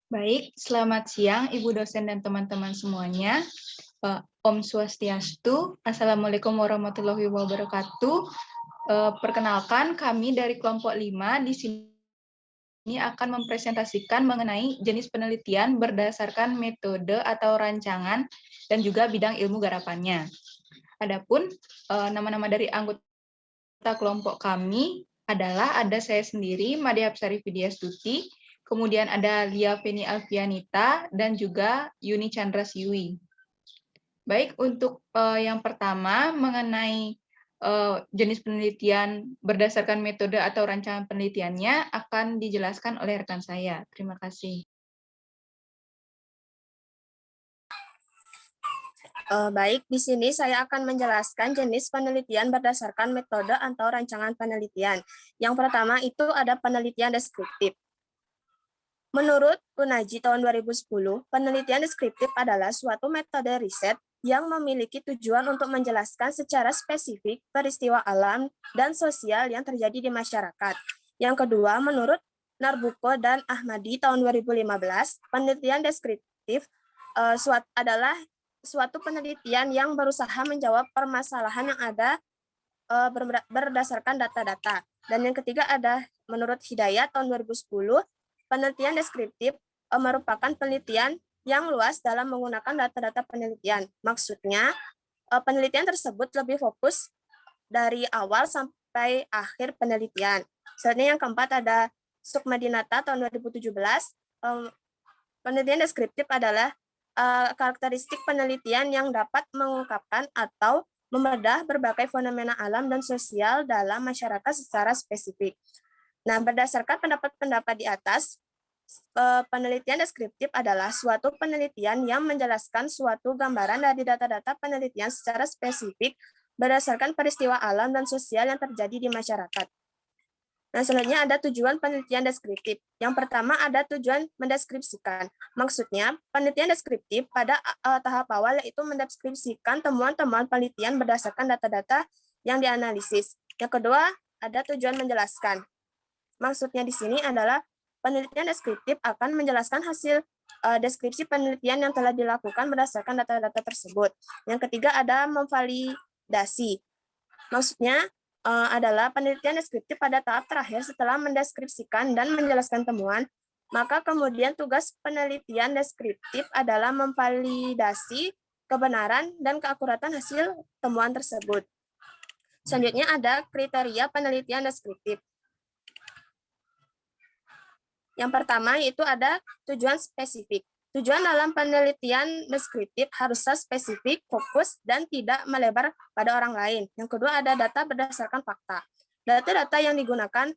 Baik, selamat siang Ibu dosen dan teman-teman semuanya. Om Swastiastu, Assalamualaikum warahmatullahi wabarakatuh. Perkenalkan, kami dari kelompok 5 di sini akan mempresentasikan mengenai jenis penelitian berdasarkan metode atau rancangan dan juga bidang ilmu garapannya. Adapun nama-nama dari anggota kelompok kami adalah ada saya sendiri, Made Hapsari Vidyastuti, kemudian ada Lia Feni Alfianita, dan juga Yuni Chandra Siwi. Baik, untuk yang pertama mengenai jenis penelitian berdasarkan metode atau rancangan penelitiannya akan dijelaskan oleh rekan saya. Terima kasih. Baik, di sini saya akan menjelaskan jenis penelitian berdasarkan metode atau rancangan penelitian. Yang pertama itu ada penelitian deskriptif. Menurut Unaji tahun 2010, penelitian deskriptif adalah suatu metode riset yang memiliki tujuan untuk menjelaskan secara spesifik peristiwa alam dan sosial yang terjadi di masyarakat. Yang kedua, menurut Narbuko dan Ahmadi tahun 2015, penelitian deskriptif adalah suatu penelitian yang berusaha menjawab permasalahan yang ada berdasarkan data-data. Dan yang ketiga ada menurut Hidayat tahun 2010, penelitian deskriptif merupakan penelitian yang luas dalam menggunakan data-data penelitian. Maksudnya, penelitian tersebut lebih fokus dari awal sampai akhir penelitian. Selanjutnya yang keempat ada Sukmadinata tahun 2017, penelitian deskriptif adalah karakteristik penelitian yang dapat mengungkapkan atau membedah berbagai fenomena alam dan sosial dalam masyarakat secara spesifik. Nah, berdasarkan pendapat-pendapat di atas, penelitian deskriptif adalah suatu penelitian yang menjelaskan suatu gambaran dari data-data penelitian secara spesifik berdasarkan peristiwa alam dan sosial yang terjadi di masyarakat. Nah, selanjutnya ada tujuan penelitian deskriptif. Yang pertama ada tujuan mendeskripsikan. Maksudnya, penelitian deskriptif pada tahap awal yaitu mendeskripsikan temuan-temuan penelitian berdasarkan data-data yang dianalisis. Yang kedua, ada tujuan menjelaskan. Maksudnya di sini adalah penelitian deskriptif akan menjelaskan hasil deskripsi penelitian yang telah dilakukan berdasarkan data-data tersebut. Yang ketiga ada memvalidasi. Maksudnya adalah penelitian deskriptif pada tahap terakhir setelah mendeskripsikan dan menjelaskan temuan, maka kemudian tugas penelitian deskriptif adalah memvalidasi kebenaran dan keakuratan hasil temuan tersebut. Selanjutnya ada kriteria penelitian deskriptif. Yang pertama yaitu ada tujuan spesifik. Tujuan dalam penelitian deskriptif harusnya spesifik, fokus, dan tidak melebar pada orang lain. Yang kedua ada data berdasarkan fakta. Data-data yang digunakan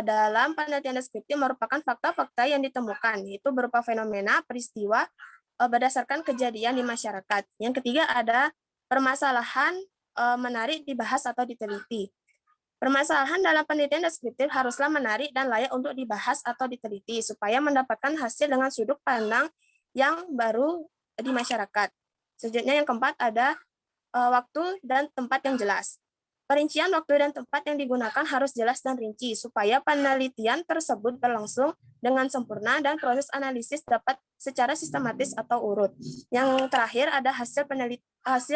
dalam penelitian deskriptif merupakan fakta-fakta yang ditemukan, yaitu berupa fenomena, peristiwa, berdasarkan kejadian di masyarakat. Yang ketiga ada permasalahan menarik dibahas atau diteliti. Permasalahan dalam penelitian deskriptif haruslah menarik dan layak untuk dibahas atau diteliti supaya mendapatkan hasil dengan sudut pandang yang baru di masyarakat. Selanjutnya yang keempat ada waktu dan tempat yang jelas. Perincian waktu dan tempat yang digunakan harus jelas dan rinci supaya penelitian tersebut berlangsung dengan sempurna dan proses analisis dapat secara sistematis atau urut. Yang terakhir ada hasil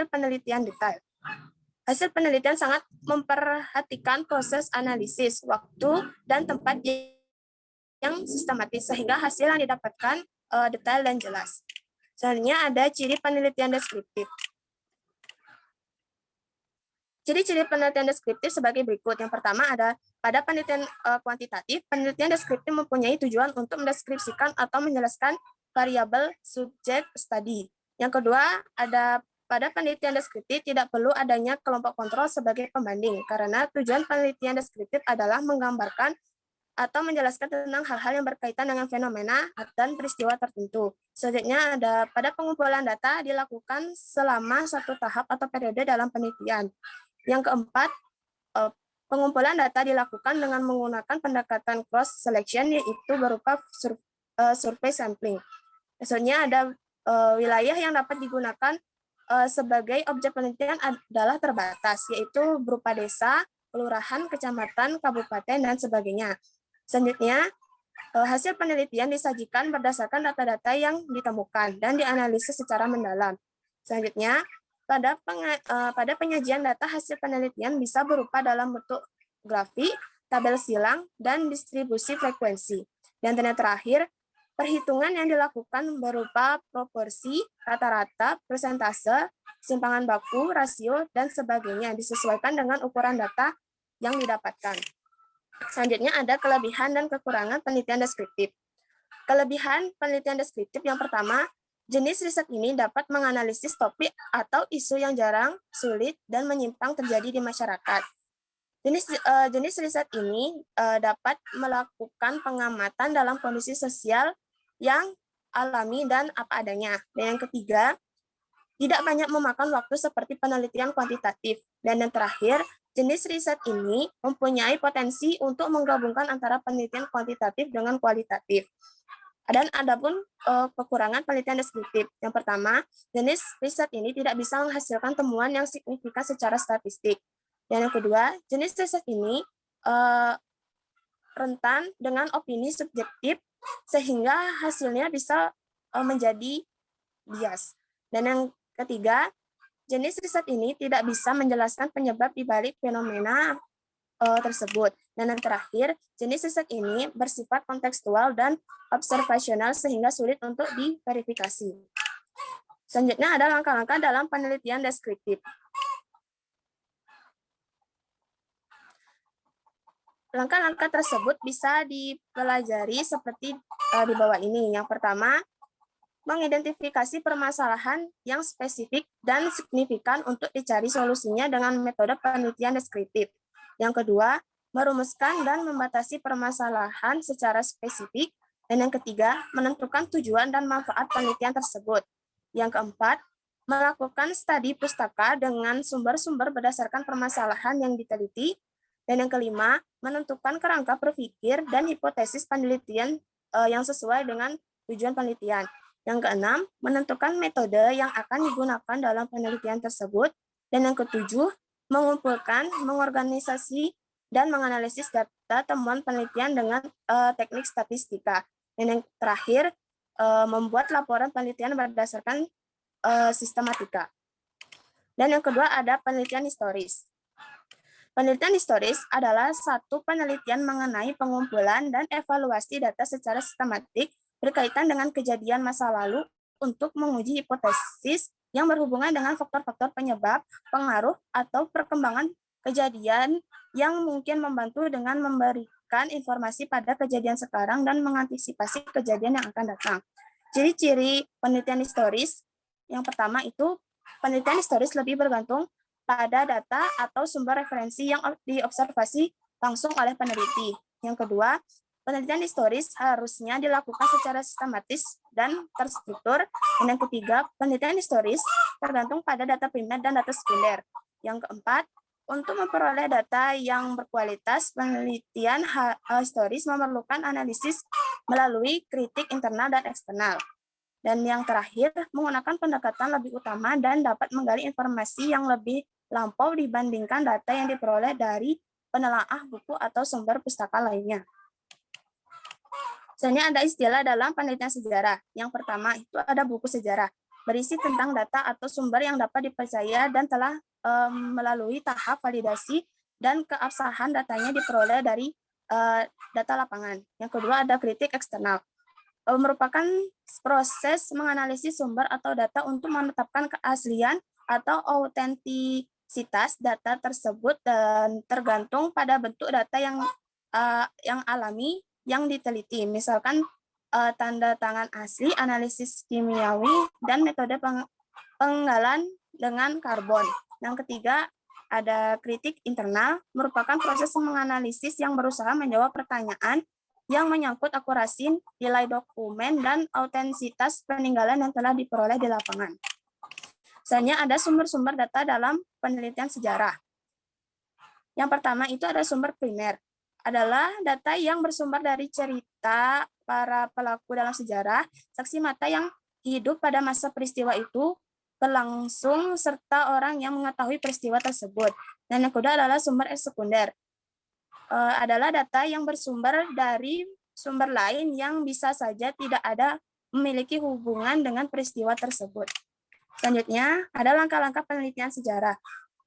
penelitian detail. Hasil penelitian sangat memperhatikan proses analisis, waktu, dan tempat yang sistematis, sehingga hasil yang didapatkan detail dan jelas. Selanjutnya ada ciri penelitian deskriptif. Ciri-ciri penelitian deskriptif sebagai berikut. Yang pertama ada pada penelitian kuantitatif, penelitian deskriptif mempunyai tujuan untuk mendeskripsikan atau menjelaskan variabel subjek studi. Yang kedua ada pada penelitian deskriptif tidak perlu adanya kelompok kontrol sebagai pembanding, karena tujuan penelitian deskriptif adalah menggambarkan atau menjelaskan tentang hal-hal yang berkaitan dengan fenomena dan peristiwa tertentu. Selanjutnya ada pada pengumpulan data dilakukan selama satu tahap atau periode dalam penelitian. Yang keempat, pengumpulan data dilakukan dengan menggunakan pendekatan cross selection, yaitu berupa survei sampling. Selanjutnya ada wilayah yang dapat digunakan sebagai objek penelitian adalah terbatas, yaitu berupa desa, kelurahan, kecamatan, kabupaten, dan sebagainya. Selanjutnya, Hasil penelitian disajikan berdasarkan data-data yang ditemukan dan dianalisis secara mendalam. Selanjutnya, pada penyajian data hasil penelitian bisa berupa dalam bentuk grafik, tabel silang, dan distribusi frekuensi. Dan yang terakhir, perhitungan yang dilakukan berupa proporsi, rata-rata, persentase, simpangan baku, rasio, dan sebagainya disesuaikan dengan ukuran data yang didapatkan. Selanjutnya ada kelebihan dan kekurangan penelitian deskriptif. Kelebihan penelitian deskriptif yang pertama, jenis riset ini dapat menganalisis topik atau isu yang jarang, sulit, dan menyimpang terjadi di masyarakat. Jenis riset ini dapat melakukan pengamatan dalam kondisi sosial yang alami dan apa adanya. Dan yang ketiga, tidak banyak memakan waktu seperti penelitian kuantitatif. Dan yang terakhir, jenis riset ini mempunyai potensi untuk menggabungkan antara penelitian kuantitatif dengan kualitatif. Dan adapun kekurangan penelitian deskriptif. Yang pertama, jenis riset ini tidak bisa menghasilkan temuan yang signifikan secara statistik. Dan yang kedua, jenis riset ini rentan dengan opini subjektif sehingga hasilnya bisa menjadi bias. Dan yang ketiga, jenis riset ini tidak bisa menjelaskan penyebab di balik fenomena tersebut. Dan yang terakhir, jenis riset ini bersifat kontekstual dan observasional sehingga sulit untuk diverifikasi. Selanjutnya ada langkah-langkah dalam penelitian deskriptif. Langkah-langkah tersebut bisa dipelajari seperti di bawah ini. Yang pertama, mengidentifikasi permasalahan yang spesifik dan signifikan untuk dicari solusinya dengan metode penelitian deskriptif. Yang kedua, merumuskan dan membatasi permasalahan secara spesifik. Dan yang ketiga, menentukan tujuan dan manfaat penelitian tersebut. Yang keempat, melakukan studi pustaka dengan sumber-sumber berdasarkan permasalahan yang diteliti. Dan yang kelima, menentukan kerangka berpikir dan hipotesis penelitian yang sesuai dengan tujuan penelitian. Yang keenam, menentukan metode yang akan digunakan dalam penelitian tersebut. Dan yang ketujuh, mengumpulkan, mengorganisasi, dan menganalisis data temuan penelitian dengan teknik statistika. Dan yang terakhir, membuat laporan penelitian berdasarkan sistematika. Dan yang kedua ada penelitian historis. Penelitian historis adalah satu penelitian mengenai pengumpulan dan evaluasi data secara sistematik berkaitan dengan kejadian masa lalu untuk menguji hipotesis yang berhubungan dengan faktor-faktor penyebab, pengaruh, atau perkembangan kejadian yang mungkin membantu dengan memberikan informasi pada kejadian sekarang dan mengantisipasi kejadian yang akan datang. Ciri-ciri penelitian historis yang pertama itu penelitian historis lebih bergantung pada data atau sumber referensi yang diobservasi langsung oleh peneliti. Yang kedua, penelitian historis harusnya dilakukan secara sistematis dan terstruktur. Dan yang ketiga, penelitian historis tergantung pada data primer dan data sekunder. Yang keempat, untuk memperoleh data yang berkualitas, penelitian historis memerlukan analisis melalui kritik internal dan eksternal. Dan yang terakhir, menggunakan pendekatan lebih utama dan dapat menggali informasi yang lebih lampau dibandingkan data yang diperoleh dari penelaah buku atau sumber pustaka lainnya. Selanjutnya ada istilah dalam penelitian sejarah. Yang pertama itu ada buku sejarah, berisi tentang data atau sumber yang dapat dipercaya dan telah melalui tahap validasi dan keabsahan datanya diperoleh dari data lapangan. Yang kedua ada kritik eksternal, merupakan proses menganalisis sumber atau data untuk menetapkan keaslian atau autentisitas data tersebut dan tergantung pada bentuk data yang alami yang diteliti, misalkan tanda tangan asli, analisis kimiawi, dan metode penggalan dengan karbon. Yang ketiga, ada kritik internal, merupakan proses menganalisis yang berusaha menjawab pertanyaan yang menyangkut akurasi, nilai dokumen, dan autentisitas peninggalan yang telah diperoleh di lapangan. Selanjutnya ada sumber-sumber data dalam penelitian sejarah. Yang pertama itu ada sumber primer, adalah data yang bersumber dari cerita para pelaku dalam sejarah, saksi mata yang hidup pada masa peristiwa itu berlangsung, serta orang yang mengetahui peristiwa tersebut. Dan yang kedua adalah sumber sekunder, adalah data yang bersumber dari sumber lain yang bisa saja tidak ada memiliki hubungan dengan peristiwa tersebut. Selanjutnya, ada langkah-langkah penelitian sejarah.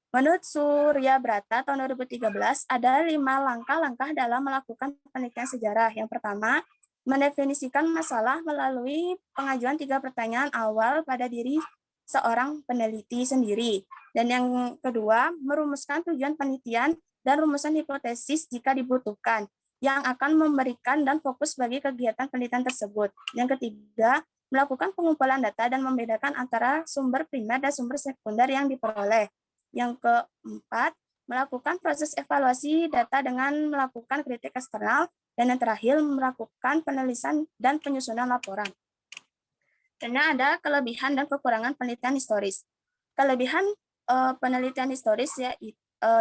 Menurut Surya Brata tahun 2013, ada 5 langkah-langkah dalam melakukan penelitian sejarah. Yang pertama, mendefinisikan masalah melalui pengajuan 3 pertanyaan awal pada diri seorang peneliti sendiri. Dan yang kedua, merumuskan tujuan penelitian dan rumusan hipotesis jika dibutuhkan, yang akan memberikan dan fokus bagi kegiatan penelitian tersebut. Yang ketiga, melakukan pengumpulan data dan membedakan antara sumber primer dan sumber sekunder yang diperoleh. Yang keempat, melakukan proses evaluasi data dengan melakukan kritik eksternal, dan yang terakhir, melakukan penulisan dan penyusunan laporan. Dan ada kelebihan dan kekurangan penelitian historis. Kelebihan penelitian historis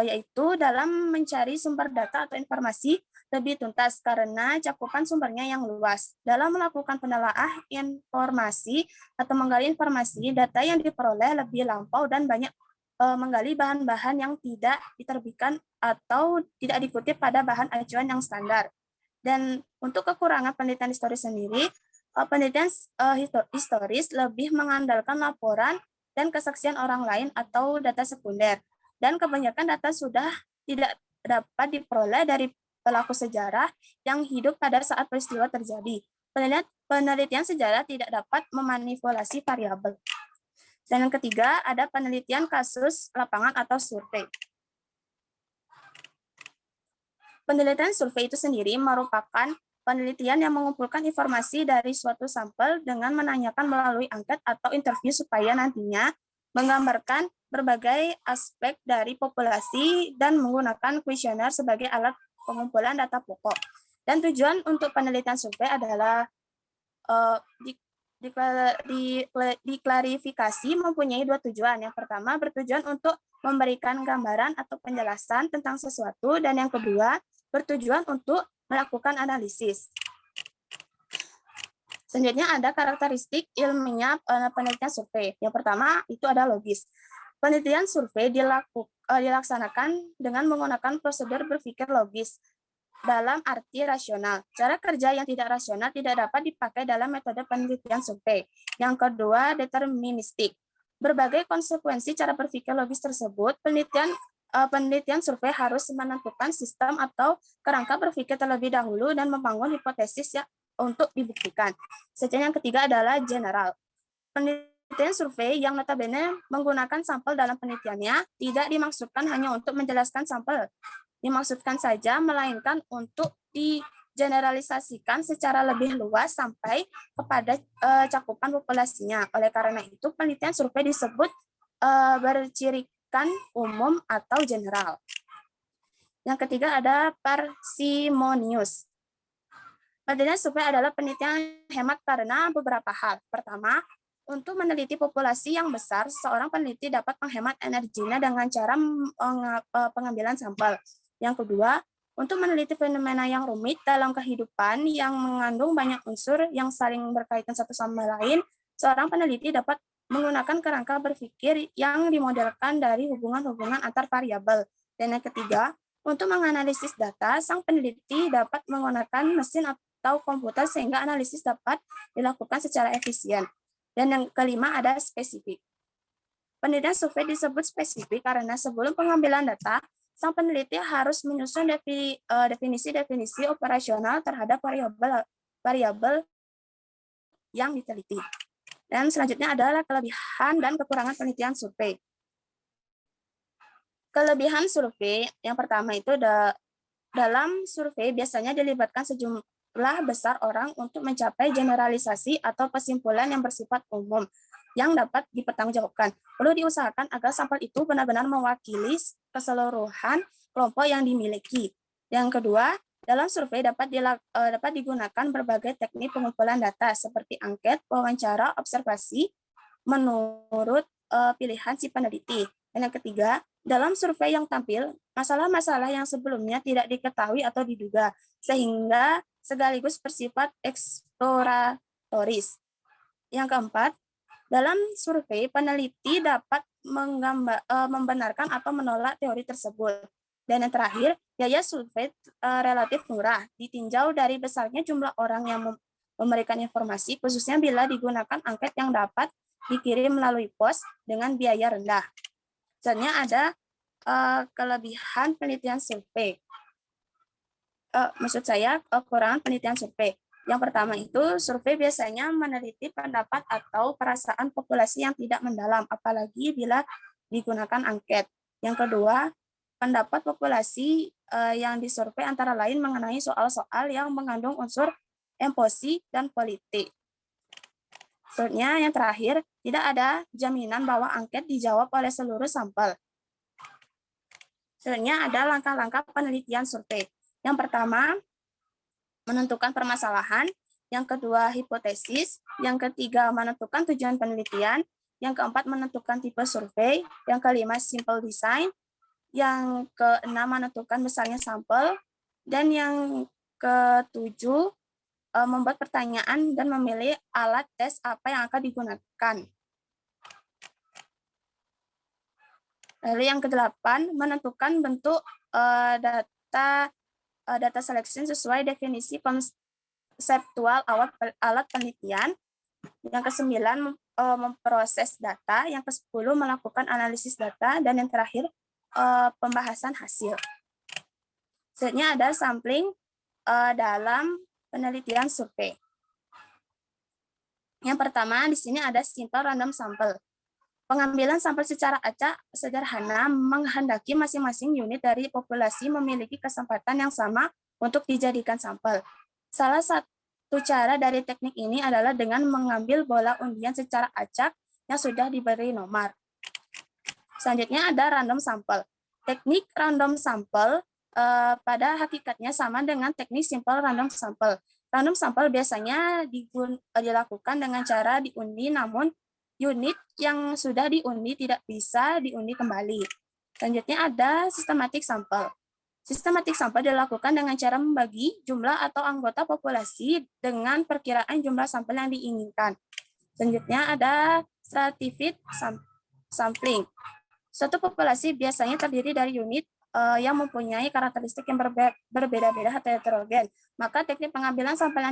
yaitu dalam mencari sumber data atau informasi lebih tuntas karena cakupan sumbernya yang luas. Dalam melakukan penelaah informasi atau menggali informasi, data yang diperoleh lebih lampau dan banyak menggali bahan-bahan yang tidak diterbitkan atau tidak dikutip pada bahan acuan yang standar. Dan untuk kekurangan penelitian historis sendiri, penelitian historis lebih mengandalkan laporan dan kesaksian orang lain atau data sekunder. Dan kebanyakan data sudah tidak dapat diperoleh dari pelaku sejarah yang hidup pada saat peristiwa terjadi. Penelitian sejarah tidak dapat memanipulasi variabel. Dan yang ketiga, ada penelitian kasus lapangan atau survei. Penelitian survei itu sendiri merupakan penelitian yang mengumpulkan informasi dari suatu sampel dengan menanyakan melalui angket atau interview supaya nantinya menggambarkan berbagai aspek dari populasi dan menggunakan kuesioner sebagai alat pengumpulan data pokok. Dan tujuan untuk penelitian survei adalah diklarifikasi mempunyai 2 tujuan. Yang pertama bertujuan untuk memberikan gambaran atau penjelasan tentang sesuatu, dan yang kedua bertujuan untuk melakukan analisis. Selanjutnya ada karakteristik ilmiah penelitian survei. Yang pertama itu ada logis. Penelitian survei dilaksanakan dengan menggunakan prosedur berpikir logis dalam arti rasional. Cara kerja yang tidak rasional tidak dapat dipakai dalam metode penelitian survei. Yang kedua, deterministik. Berbagai konsekuensi cara berpikir logis tersebut, penelitian survei harus menentukan sistem atau kerangka berpikir terlebih dahulu dan membangun hipotesis untuk dibuktikan. Selanjutnya yang ketiga adalah general. Penelitian survei yang notabene menggunakan sampel dalam penelitiannya tidak dimaksudkan hanya untuk menjelaskan sampel, dimaksudkan saja, melainkan untuk digeneralisasikan secara lebih luas sampai kepada cakupan populasinya. Oleh karena itu, penelitian survei disebut bercirikan umum atau general. Yang ketiga ada parsimonius. Penelitian survei adalah penelitian hemat karena beberapa hal. Pertama, untuk meneliti populasi yang besar, seorang peneliti dapat menghemat energinya dengan cara pengambilan sampel. Yang kedua, untuk meneliti fenomena yang rumit dalam kehidupan yang mengandung banyak unsur yang saling berkaitan satu sama lain, seorang peneliti dapat menggunakan kerangka berpikir yang dimodelkan dari hubungan-hubungan antar variabel. Dan yang ketiga, untuk menganalisis data, sang peneliti dapat menggunakan mesin atau komputer sehingga analisis dapat dilakukan secara efisien. Dan yang kelima ada spesifik. Penelitian survei disebut spesifik karena sebelum pengambilan data, sang peneliti harus menyusun definisi-definisi operasional terhadap variabel yang diteliti. Dan selanjutnya adalah kelebihan dan kekurangan penelitian survei. Kelebihan survei yang pertama itu dalam survei biasanya dilibatkan sejumlah besar orang untuk mencapai generalisasi atau kesimpulan yang bersifat umum yang dapat dipertanggungjawabkan. Perlu diusahakan agar sampel itu benar-benar mewakili keseluruhan kelompok yang dimiliki. Yang kedua, dalam survei dapat digunakan berbagai teknik pengumpulan data seperti angket, wawancara, observasi menurut pilihan si peneliti. Dan yang ketiga, dalam survei yang tampil, masalah-masalah yang sebelumnya tidak diketahui atau diduga, sehingga sekaligus bersifat eksploratoris. Yang keempat, dalam survei, peneliti dapat membenarkan atau menolak teori tersebut. Dan yang terakhir, biaya survei relatif murah, ditinjau dari besarnya jumlah orang yang memberikan informasi, khususnya bila digunakan angket yang dapat dikirim melalui pos dengan biaya rendah. Sebenarnya ada kelebihan penelitian survei. Maksud saya kekurangan penelitian survei. Yang pertama itu, survei biasanya meneliti pendapat atau perasaan populasi yang tidak mendalam, apalagi bila digunakan angket. Yang kedua, pendapat populasi yang disurvei antara lain mengenai soal-soal yang mengandung unsur emosi dan politik. Selanjutnya, yang terakhir, tidak ada jaminan bahwa angket dijawab oleh seluruh sampel. Selanjutnya, ada langkah-langkah penelitian survei. Yang pertama, menentukan permasalahan, yang kedua hipotesis, yang ketiga menentukan tujuan penelitian, yang keempat menentukan tipe survei, yang kelima simple design, yang keenam menentukan besarnya sampel, dan yang ketujuh membuat pertanyaan dan memilih alat tes apa yang akan digunakan. Lalu yang kedelapan menentukan bentuk data selection sesuai definisi konseptual alat penelitian. Yang kesembilan memproses data. Yang ke-10 melakukan analisis data. Dan yang terakhir pembahasan hasil. Selanjutnya ada sampling dalam penelitian survei. Yang pertama di sini ada simple random sample. Pengambilan sampel secara acak sederhana menghendaki masing-masing unit dari populasi memiliki kesempatan yang sama untuk dijadikan sampel. Salah satu cara dari teknik ini adalah dengan mengambil bola undian secara acak yang sudah diberi nomor. Selanjutnya ada random sample. Teknik random sample pada hakikatnya sama dengan teknik simple random sample. Random sample biasanya dilakukan dengan cara diundi, namun unit yang sudah diundi tidak bisa diundi kembali. Selanjutnya ada systematic sample. Systematic sample dilakukan dengan cara membagi jumlah atau anggota populasi dengan perkiraan jumlah sampel yang diinginkan. Selanjutnya ada stratified sampling. Suatu populasi biasanya terdiri dari unit yang mempunyai karakteristik yang berbeda-beda atau heterogen. Maka teknik pengambilan sampel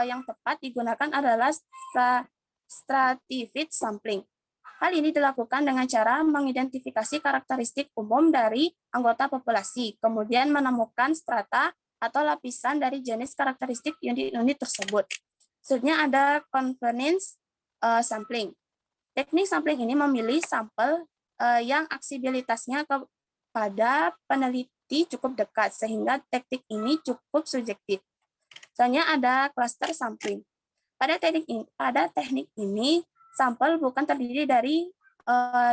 yang tepat digunakan adalah stratified sampling. Hal ini dilakukan dengan cara mengidentifikasi karakteristik umum dari anggota populasi, kemudian menemukan strata atau lapisan dari jenis karakteristik unit-unit tersebut. Selanjutnya ada convenience sampling. Teknik sampling ini memilih sampel yang aksibilitasnya kepada peneliti cukup dekat, sehingga teknik ini cukup subjektif. Selanjutnya ada cluster sampling. Pada teknik ini, sampel bukan terdiri dari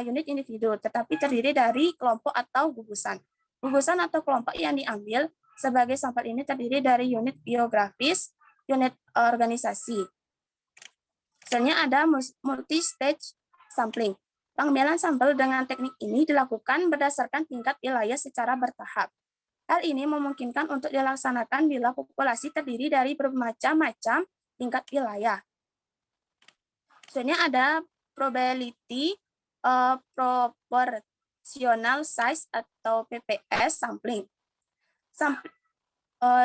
unit individu, tetapi terdiri dari kelompok atau gugusan. Gugusan atau kelompok yang diambil sebagai sampel ini terdiri dari unit biografis, unit organisasi. Selanjutnya ada multi-stage sampling. Pengambilan sampel dengan teknik ini dilakukan berdasarkan tingkat wilayah secara bertahap. Hal ini memungkinkan untuk dilaksanakan bila populasi terdiri dari bermacam-macam tingkat wilayah. Selanjutnya ada probability proportional size atau PPS sampling.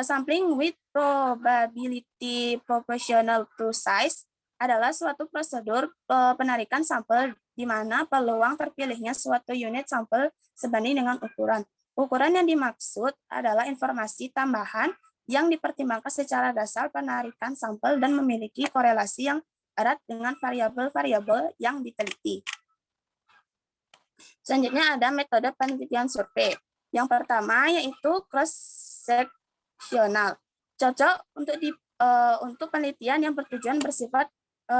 Sampling with probability proportional to size adalah suatu prosedur penarikan sampel di mana peluang terpilihnya suatu unit sampel sebanding dengan ukuran. Ukuran yang dimaksud adalah informasi tambahan yang dipertimbangkan secara dasar penarikan sampel dan memiliki korelasi yang erat dengan variabel-variabel yang diteliti. Selanjutnya ada metode penelitian survei. Yang pertama yaitu cross-sectional. Cocok untuk penelitian yang bertujuan bersifat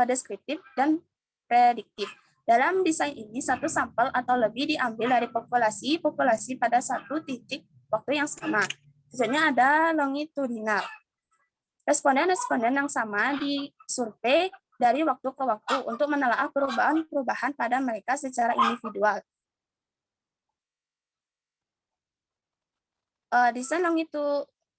deskriptif dan prediktif. Dalam desain ini, satu sampel atau lebih diambil dari populasi pada satu titik waktu yang sama. Selanjutnya ada longitudinal. Responden-responden yang sama disurvei dari waktu ke waktu untuk menelaah perubahan-perubahan pada mereka secara individual. Desain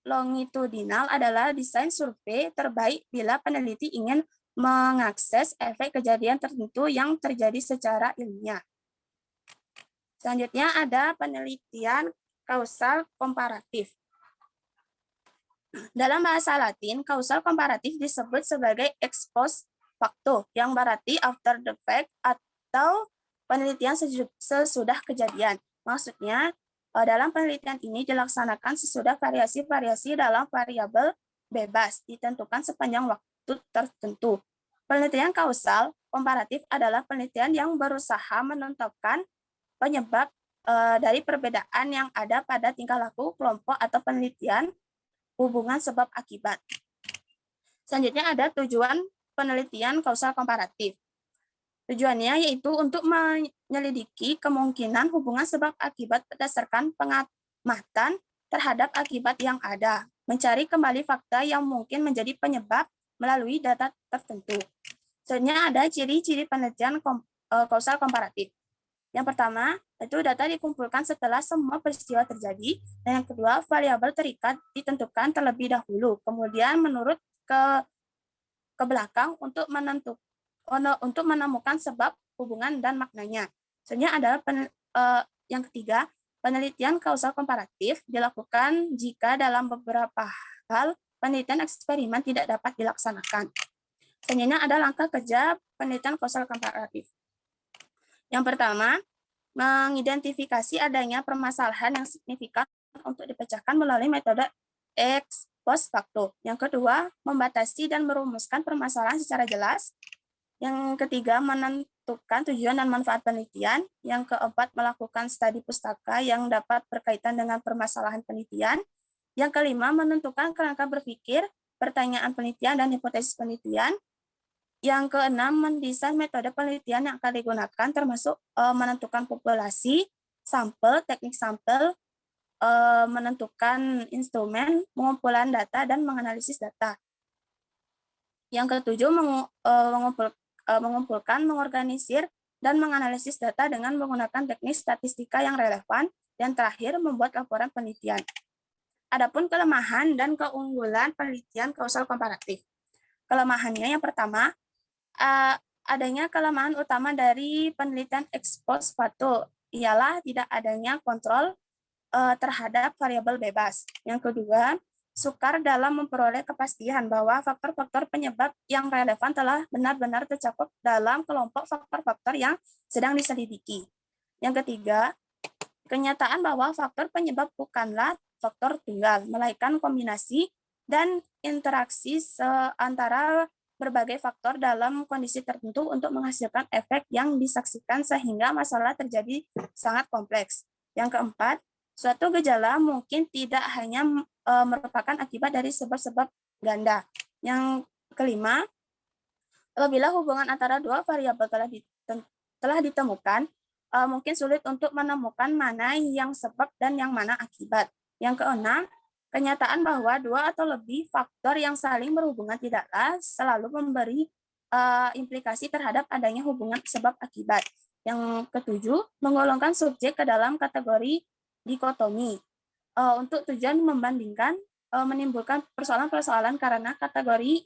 longitudinal adalah desain survei terbaik bila peneliti ingin mengakses efek kejadian tertentu yang terjadi secara ilmiah. Selanjutnya ada penelitian kausal komparatif. Dalam bahasa Latin, kausal komparatif disebut sebagai ex post facto, yang berarti after the fact atau penelitian sesudah kejadian. Maksudnya, dalam penelitian ini dilaksanakan sesudah variasi-variasi dalam variabel bebas ditentukan sepanjang waktu tertentu. Penelitian kausal komparatif adalah penelitian yang berusaha menentukan penyebab dari perbedaan yang ada pada tingkah laku kelompok atau penelitian hubungan sebab akibat. Selanjutnya ada tujuan penelitian kausal komparatif. Tujuannya yaitu untuk menyelidiki kemungkinan hubungan sebab akibat berdasarkan pengamatan terhadap akibat yang ada, mencari kembali fakta yang mungkin menjadi penyebab melalui data tertentu. Selanjutnya ada ciri-ciri penelitian kausal komparatif. Yang pertama, itu data dikumpulkan setelah semua peristiwa terjadi, dan yang kedua, variabel terikat ditentukan terlebih dahulu, kemudian menurut ke belakang untuk menemukan sebab, hubungan, dan maknanya. Selanjutnya adalah yang ketiga, penelitian kausal komparatif dilakukan jika dalam beberapa hal penelitian eksperimen tidak dapat dilaksanakan. Selanjutnya ada langkah kerja penelitian kausal komparatif. Yang pertama, mengidentifikasi adanya permasalahan yang signifikan untuk dipecahkan melalui metode ex post facto. Yang kedua, membatasi dan merumuskan permasalahan secara jelas. Yang ketiga, menentukan tujuan dan manfaat penelitian. Yang keempat, melakukan studi pustaka yang dapat berkaitan dengan permasalahan penelitian. Yang kelima, menentukan kerangka berpikir, pertanyaan penelitian, dan hipotesis penelitian. Yang keenam, mendesain metode penelitian yang akan digunakan, termasuk menentukan populasi, sampel, teknik sampel, menentukan instrumen, pengumpulan data, dan menganalisis data. Yang ketujuh, mengumpulkan, mengorganisir, dan menganalisis data dengan menggunakan teknik statistika yang relevan. Dan terakhir, membuat laporan penelitian. Adapun kelemahan dan keunggulan penelitian kausal komparatif. Kelemahannya yang pertama, adanya kelemahan utama dari penelitian ex post facto ialah tidak adanya kontrol terhadap variabel bebas. Yang kedua, sukar dalam memperoleh kepastian bahwa faktor-faktor penyebab yang relevan telah benar-benar tercakup dalam kelompok faktor-faktor yang sedang diselidiki. Yang ketiga, kenyataan bahwa faktor penyebab bukanlah faktor tunggal, melainkan kombinasi dan interaksi antara berbagai faktor dalam kondisi tertentu untuk menghasilkan efek yang disaksikan sehingga masalah terjadi sangat kompleks. Yang keempat, suatu gejala mungkin tidak hanya merupakan akibat dari sebab-sebab ganda. Yang kelima, apabila hubungan antara dua variabel telah ditemukan, mungkin sulit untuk menemukan mana yang sebab dan yang mana akibat. Yang keenam, kenyataan bahwa dua atau lebih faktor yang saling berhubungan tidaklah selalu memberi implikasi terhadap adanya hubungan sebab akibat. Yang ketujuh, menggolongkan subjek ke dalam kategori dikotomi. Untuk tujuan membandingkan, menimbulkan persoalan-persoalan karena kategori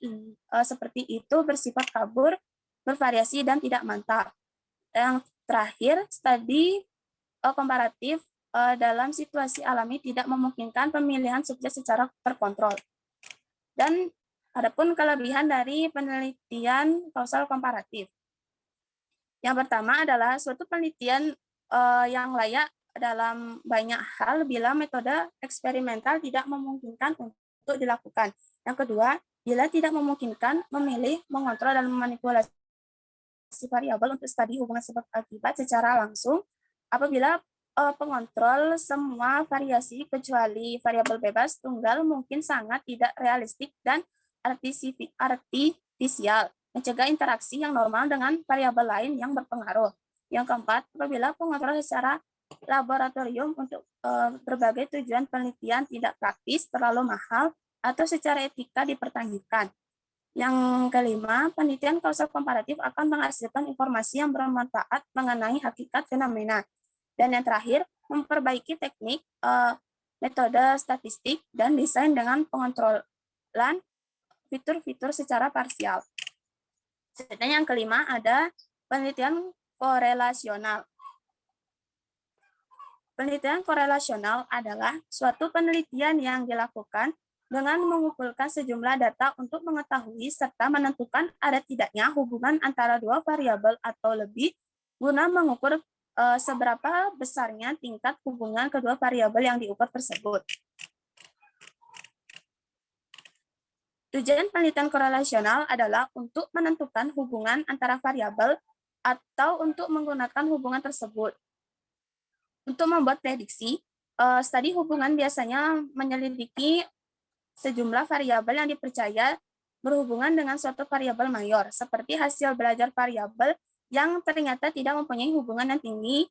seperti itu bersifat kabur, bervariasi, dan tidak mantap. Yang terakhir, studi komparatif dalam situasi alami tidak memungkinkan pemilihan subjek secara terkontrol. Dan adapun kelebihan dari penelitian kausal komparatif. Yang pertama adalah suatu penelitian yang layak dalam banyak hal bila metode eksperimental tidak memungkinkan untuk dilakukan. Yang kedua, bila tidak memungkinkan memilih, mengontrol, dan memanipulasi variabel untuk studi hubungan sebab akibat secara langsung, apabila pengontrol semua variasi kecuali variabel bebas tunggal mungkin sangat tidak realistik dan artifisial, mencegah interaksi yang normal dengan variabel lain yang berpengaruh. Yang keempat, apabila pengontrol secara laboratorium untuk berbagai tujuan penelitian tidak praktis, terlalu mahal, atau secara etika dipertanyakan. Yang kelima, penelitian kausal komparatif akan menghasilkan informasi yang bermanfaat mengenai hakikat fenomena. Dan yang terakhir, memperbaiki teknik, metode statistik, dan desain dengan pengontrolan fitur-fitur secara parsial. Selanjutnya yang kelima ada penelitian korelasional. Penelitian korelasional adalah suatu penelitian yang dilakukan dengan mengumpulkan sejumlah data untuk mengetahui serta menentukan ada tidaknya hubungan antara dua variabel atau lebih guna mengukur seberapa besarnya tingkat hubungan kedua variabel yang diukur tersebut. Tujuan penelitian korelasional adalah untuk menentukan hubungan antara variabel atau untuk menggunakan hubungan tersebut. Untuk membuat prediksi, studi hubungan biasanya menyelidiki sejumlah variabel yang dipercaya berhubungan dengan suatu variabel mayor, seperti hasil belajar variabel yang ternyata tidak mempunyai hubungan yang tinggi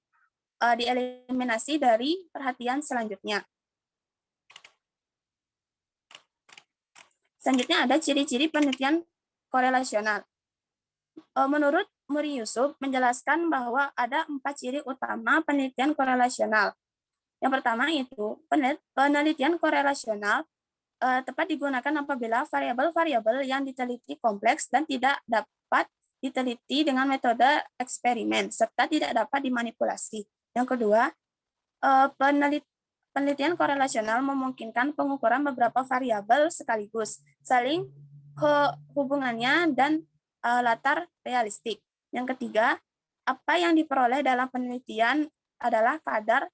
dieliminasi dari perhatian selanjutnya. Selanjutnya ada ciri-ciri penelitian korelasional. Menurut Muri Yusuf menjelaskan bahwa ada 4 ciri utama penelitian korelasional. Yang pertama itu penelitian korelasional tepat digunakan apabila variabel-variabel yang diteliti kompleks dan tidak dapat diteliti dengan metode eksperimen serta tidak dapat dimanipulasi. Yang kedua, penelitian korelasional memungkinkan pengukuran beberapa variabel sekaligus, saling hubungannya dan latar realistik. Yang ketiga, apa yang diperoleh dalam penelitian adalah kadar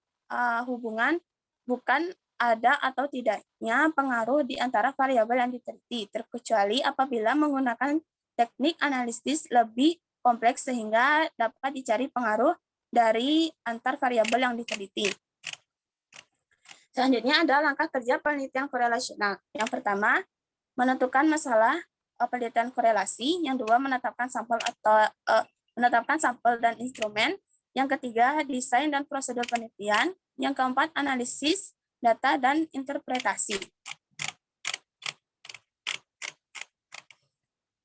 hubungan, bukan ada atau tidaknya pengaruh di antara variabel yang diteliti, terkecuali apabila menggunakan teknik analisis lebih kompleks sehingga dapat dicari pengaruh dari antar variabel yang diteliti. Selanjutnya ada langkah kerja penelitian korelasional. Yang pertama, menentukan masalah penelitian korelasi. Yang kedua, menetapkan sampel dan instrumen. Yang ketiga, desain dan prosedur penelitian. Yang keempat, analisis data dan interpretasi.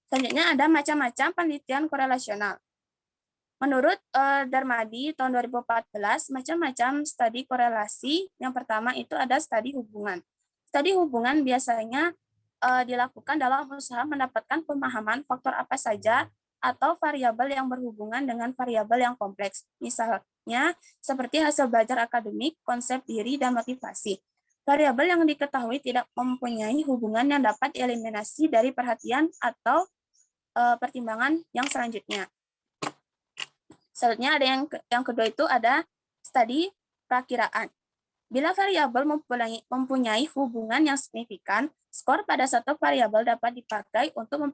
Selanjutnya ada macam-macam penelitian korelasional. Menurut Darmadi tahun 2014, macam-macam studi korelasi. Yang pertama itu ada studi hubungan. Studi hubungan biasanya dilakukan dalam usaha mendapatkan pemahaman faktor apa saja atau variabel yang berhubungan dengan variabel yang kompleks. Misalnya, seperti hasil belajar akademik, konsep diri, dan motivasi. Variabel yang diketahui tidak mempunyai hubungan yang dapat dieliminasi dari perhatian atau pertimbangan yang selanjutnya. Selanjutnya ada yang kedua itu ada studi perakiraan. Bila variabel mempunyai hubungan yang signifikan, skor pada satu variabel dapat dipakai untuk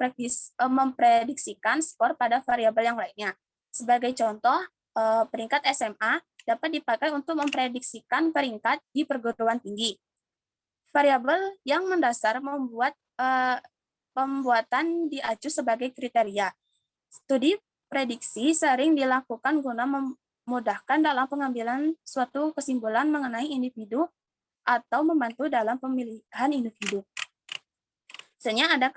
memprediksikan skor pada variabel yang lainnya. Sebagai contoh, peringkat SMA dapat dipakai untuk memprediksikan peringkat di perguruan tinggi. Variabel yang mendasar membuat pembuatan diacu sebagai kriteria. Studi prediksi sering dilakukan guna memudahkan dalam pengambilan suatu kesimpulan mengenai individu atau membantu dalam pemilihan individu. Selanjutnya ada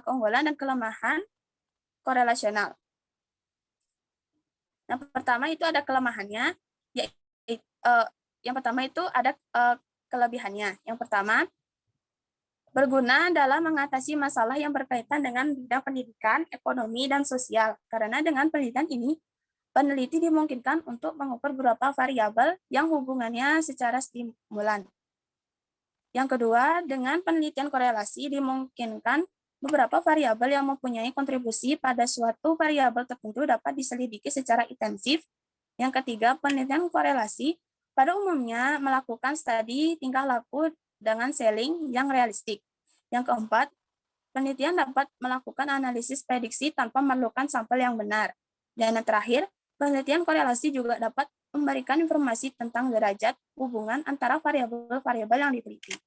keunggulan dan kelemahan korelasional. Yang pertama itu ada kelemahannya, yang pertama itu ada kelebihannya. Yang pertama, berguna dalam mengatasi masalah yang berkaitan dengan bidang pendidikan, ekonomi, dan sosial. Karena dengan penelitian ini, peneliti dimungkinkan untuk mengukur beberapa variabel yang hubungannya secara stimulan. Yang kedua, dengan penelitian korelasi dimungkinkan beberapa variabel yang mempunyai kontribusi pada suatu variabel tertentu dapat diselidiki secara intensif. Yang ketiga, penelitian korelasi pada umumnya melakukan studi tingkah laku dengan scaling yang realistik. Yang keempat, penelitian dapat melakukan analisis prediksi tanpa memerlukan sampel yang benar. Dan yang terakhir, penelitian korelasi juga dapat memberikan informasi tentang derajat hubungan antara variabel-variabel yang diteliti.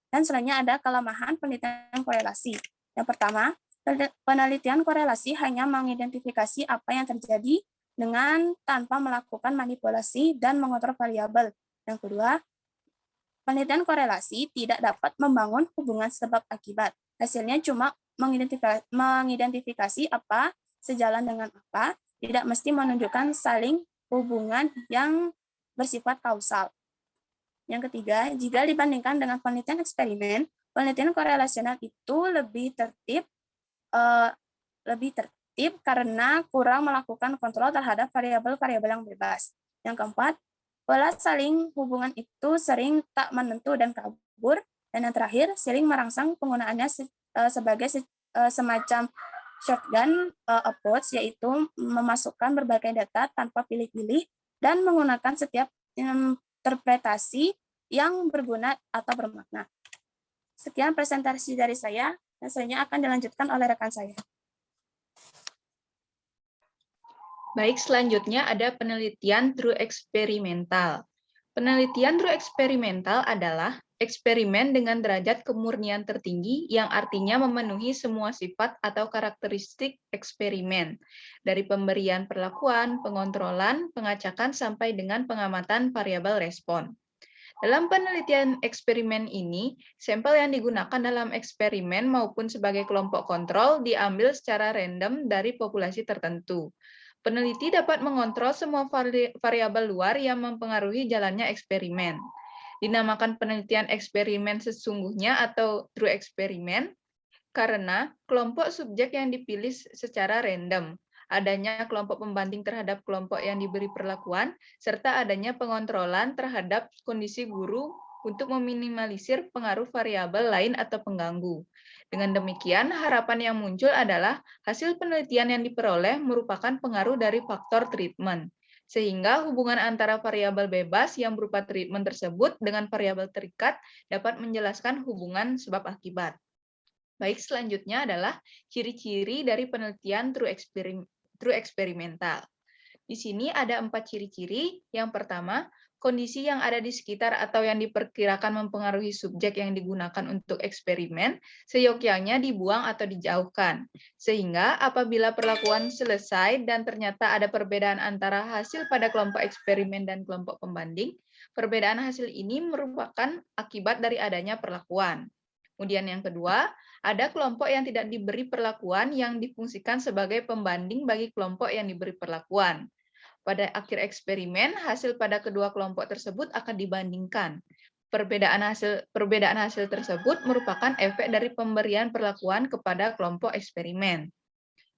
Dan selanjutnya ada kelemahan penelitian korelasi. Yang pertama, penelitian korelasi hanya mengidentifikasi apa yang terjadi dengan tanpa melakukan manipulasi dan mengontrol variabel. Yang kedua, penelitian korelasi tidak dapat membangun hubungan sebab akibat. Hasilnya cuma mengidentifikasi apa sejalan dengan apa, tidak mesti menunjukkan saling hubungan yang bersifat kausal. Yang ketiga, jika dibandingkan dengan penelitian eksperimen, penelitian korelasional itu lebih tertib karena kurang melakukan kontrol terhadap variabel-variabel yang bebas. Yang keempat, Pola saling hubungan itu sering tak menentu dan kabur. Dan yang terakhir, saling merangsang penggunaannya sebagai semacam shotgun approach, yaitu memasukkan berbagai data tanpa pilih-pilih dan menggunakan setiap interpretasi yang berguna atau bermakna. Sekian presentasi dari saya, dan selanjutnya akan dilanjutkan oleh rekan saya. Baik, selanjutnya ada penelitian true eksperimental. Penelitian true eksperimental adalah eksperimen dengan derajat kemurnian tertinggi yang artinya memenuhi semua sifat atau karakteristik eksperimen, dari pemberian perlakuan, pengontrolan, pengacakan, sampai dengan pengamatan variabel respon. Dalam penelitian eksperimen ini, sampel yang digunakan dalam eksperimen maupun sebagai kelompok kontrol diambil secara random dari populasi tertentu. Peneliti dapat mengontrol semua variabel luar yang mempengaruhi jalannya eksperimen. Dinamakan penelitian eksperimen sesungguhnya atau true eksperimen karena kelompok subjek yang dipilih secara random, adanya kelompok pembanding terhadap kelompok yang diberi perlakuan, serta adanya pengontrolan terhadap kondisi guru untuk meminimalisir pengaruh variabel lain atau pengganggu. Dengan demikian, harapan yang muncul adalah hasil penelitian yang diperoleh merupakan pengaruh dari faktor treatment, sehingga hubungan antara variabel bebas yang berupa treatment tersebut dengan variabel terikat dapat menjelaskan hubungan sebab akibat. Baik, selanjutnya adalah ciri-ciri dari penelitian true eksperimental. Di sini ada 4 ciri-ciri. Yang pertama, kondisi yang ada di sekitar atau yang diperkirakan mempengaruhi subjek yang digunakan untuk eksperimen, seyogyanya dibuang atau dijauhkan. Sehingga apabila perlakuan selesai dan ternyata ada perbedaan antara hasil pada kelompok eksperimen dan kelompok pembanding, perbedaan hasil ini merupakan akibat dari adanya perlakuan. Kemudian yang kedua, ada kelompok yang tidak diberi perlakuan yang difungsikan sebagai pembanding bagi kelompok yang diberi perlakuan. Pada akhir eksperimen, hasil pada kedua kelompok tersebut akan dibandingkan. Perbedaan hasil tersebut merupakan efek dari pemberian perlakuan kepada kelompok eksperimen.